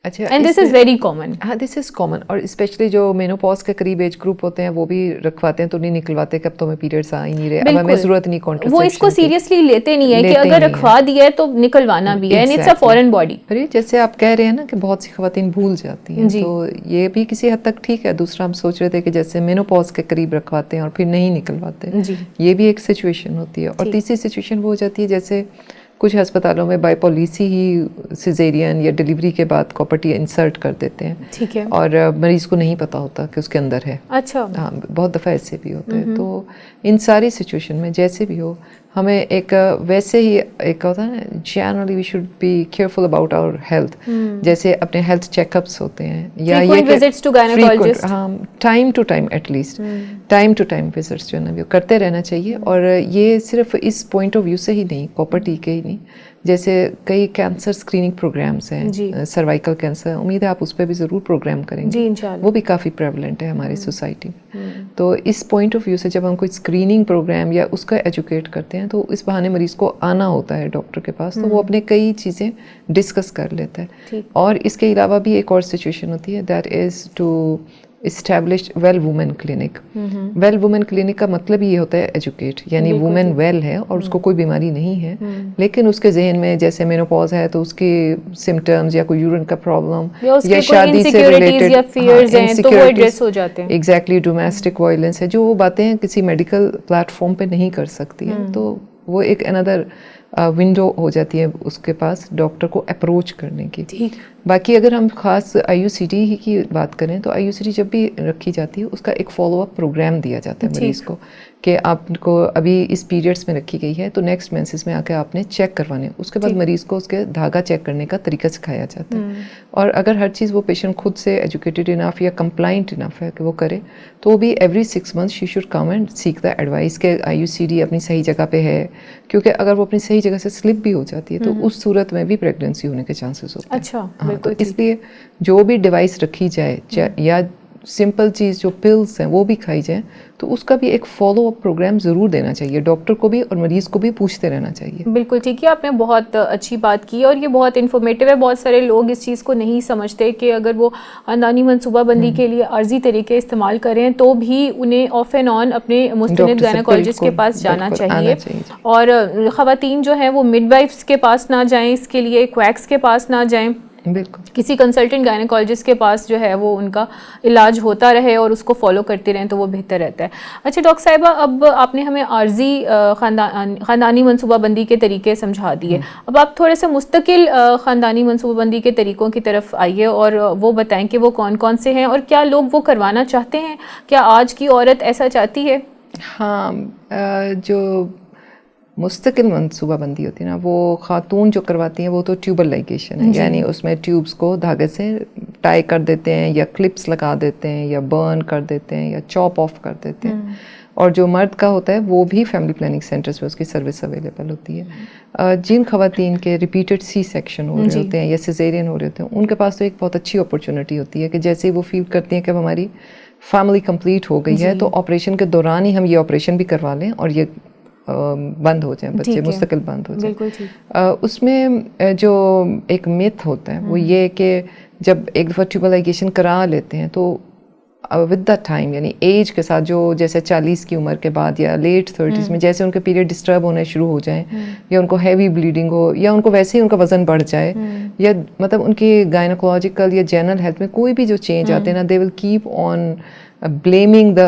اچھا, and this is very common. ہاں دس از کامن, اور اسپیشلی جو مینوپاز کے قریب ایج گروپ ہوتے ہیں وہ بھی رکھواتے ہیں تو نہیں نکلواتے کہ اب تو ہمیں پیریڈس آ ہی نہیں رہے, اب ہمیں ضرورت نہیں کانٹرسیپشن. وہ اس کو سیریسلی لیتے نہیں ہے کہ اگر رکھوا دیا ہے تو نکلوانا بھی ہے, and it's a foreign body. جیسے آپ کہہ رہے ہیں نا کہ بہت سی خواتین بھول جاتی ہیں, تو یہ بھی کسی حد تک ٹھیک ہے. دوسرا ہم سوچ رہے تھے کہ جیسے مینوپاز کے قریب رکھواتے ہیں اور پھر نہیں نکلواتے, یہ بھی ایک سچویشن ہوتی ہے. اور تیسری سچویشن وہ ہو جاتی ہے جیسے کچھ ہسپتالوں میں بائی پالیسی ہی سیزیرین یا ڈلیوری کے بعد کاپر ٹی انسرٹ کر دیتے ہیں, ٹھیک ہے, اور مریض کو نہیں پتا ہوتا کہ اس کے اندر ہے. اچھا, ہاں بہت دفعہ ایسے بھی ہوتے ہیں. تو ان ساری سچویشن میں جیسے بھی ہو ہمیں ایک ویسے ہی ایک ہوتا ہے نا, generally we should be careful about our health. جیسے اپنے ہیلتھ چیک اپس ہوتے ہیں یا یہ ہاں time to time at least time to time visits جو ہے نا وہ کرتے رہنا چاہیے. اور یہ صرف اس پوائنٹ آف ویو سے ہی نہیں, کاپر ٹی کے ہی نہیں, جیسے کئی کینسر اسکریننگ پروگرامس ہیں, سروائکل کینسر, امید ہے آپ اس پہ بھی ضرور پروگرام کریں گے, وہ بھی کافی پریولنٹ ہے ہماری سوسائٹی میں. تو اس پوائنٹ آف ویو سے جب ہم کوئی اسکریننگ پروگرام یا اس کا ایجوکیٹ کرتے ہیں تو اس بہانے مریض کو آنا ہوتا ہے ڈاکٹر کے پاس, تو وہ اپنے کئی چیزیں ڈسکس کر لیتا ہے. اور اس کے علاوہ بھی ایک اور سچویشن ہوتی ہے, that is to establish well woman clinic. Well woman clinic کا مطلب یہ ہوتا ہے ایجوکیٹ, یعنی وومن ویل ہے اور اس کو کوئی بیماری نہیں ہے, لیکن اس کے ذہن میں جیسے مینوپاز ہے تو اس کے سمٹمز یا کوئی یورین کا پرابلم یا شادی سے ریلیٹڈ ایگزیکٹلی ڈومیسٹک وائلنس ہے, جو وہ باتیں کسی میڈیکل پلیٹ فارم پہ نہیں کر سکتی ہیں, تو وہ ایک اندر ونڈو ہو جاتی ہے اس کے پاس ڈاکٹر کو اپروچ کرنے کی. باقی اگر ہم خاص آئی یو سی ٹی ہی کی بات کریں تو آئی یو سی ٹی جب بھی رکھی جاتی ہے اس کا ایک فالو اپ پروگرام دیا جاتا ہے مریض کو کہ آپ کو ابھی اس پیریڈس میں رکھی گئی ہے تو نیکسٹ مینسز میں آ کے آپ نے چیک کروانے. اس کے بعد مریض کو اس کے دھاگا چیک کرنے کا طریقہ سکھایا جاتا ہے, اور اگر ہر چیز وہ پیشنٹ خود سے ایجوکیٹڈ انف یا کمپلائنٹ انف ہے کہ وہ کرے تو وہ بھی every 6 months she should come and seek the advice کہ آئی یو سی ڈی اپنی صحیح جگہ پہ ہے, کیونکہ اگر وہ اپنی صحیح جگہ سے سلپ بھی ہو جاتی ہے تو اس صورت میں بھی پریگننسی ہونے کے چانسز ہوتے ہیں. اچھا, تو اس لیے جو بھی ڈیوائس رکھی جائے یا سمپل چیز جو پلس ہیں وہ بھی کھائی جائیں تو اس کا بھی ایک فالو اپ پروگرام ضرور دینا چاہیے, ڈاکٹر کو بھی اور مریض کو بھی پوچھتے رہنا چاہیے. بالکل ٹھیک ہے, آپ نے بہت اچھی بات کی اور یہ بہت انفارمیٹیو ہے. بہت سارے لوگ اس چیز کو نہیں سمجھتے کہ اگر وہ خاندانی منصوبہ بندی کے لیے عارضی طریقے استعمال کریں تو بھی انہیں آف اینڈ آن اپنے مستند گائنیکالوجسٹ کے پاس جانا چاہیے. اور خواتین جو ہیں وہ مڈ وائفس کے پاس نہ جائیں, اس کے لیے کویکس کے پاس نہ جائیں, بالکل کسی کنسلٹنٹ گائنیکالوجسٹ کے پاس جو ہے وہ ان کا علاج ہوتا رہے اور اس کو فالو کرتے رہیں تو وہ بہتر رہتا ہے. اچھا ڈاکٹر صاحبہ, اب آپ نے ہمیں عارضی خاندانی منصوبہ بندی کے طریقے سمجھا دیے, اب آپ تھوڑے سے مستقل خاندانی منصوبہ بندی کے طریقوں کی طرف آئیے اور وہ بتائیں کہ وہ کون کون سے ہیں اور کیا لوگ وہ کروانا چاہتے ہیں, کیا آج کی عورت ایسا چاہتی ہے؟ ہاں, جو مستقل منصوبہ بندی ہوتی ہے نا وہ خاتون جو کرواتی ہیں وہ تو ٹیوبل لائگیشن ہے, یعنی اس میں ٹیوبس کو دھاگے سے ٹائی کر دیتے ہیں یا کلپس لگا دیتے ہیں یا برن کر دیتے ہیں یا چاپ آف کر دیتے ہیں. اور جو مرد کا ہوتا ہے وہ بھی فیملی پلاننگ سینٹرز پہ اس کی سروس اویلیبل ہوتی ہے. جن خواتین کے ریپیٹڈ سی سیکشن ہو رہے ہوتے ہیں یا سیزیرین ہو رہے ہوتے ہیں ان کے پاس تو ایک بہت اچھی اپرچونٹی ہوتی ہے کہ جیسے وہ فیل کرتی ہیں کہ ہماری فیملی کمپلیٹ ہو گئی ہے تو آپریشن کے دوران ہی ہم یہ آپریشن بھی کروا لیں اور یہ بند ہو جائیں, بچے مستقل بند ہو جائیں. اس میں جو ایک میتھ ہوتا ہے وہ یہ کہ جب ایک دفعہ ٹیوبل لائگیشن کرا لیتے ہیں تو ود دا ٹائم یعنی ایج کے ساتھ جو جیسے 40 کی عمر کے بعد یا لیٹ 30s میں جیسے ان کے پیریڈ ڈسٹرب ہونے شروع ہو جائیں یا ان کو ہیوی بلیڈنگ ہو یا ان کو ویسے ہی ان کا وزن بڑھ جائے یا مطلب ان کی گائنیکولوجیکل یا جنرل ہیلتھ میں کوئی بھی جو چینج آتے ہیں نا they will keep on blaming the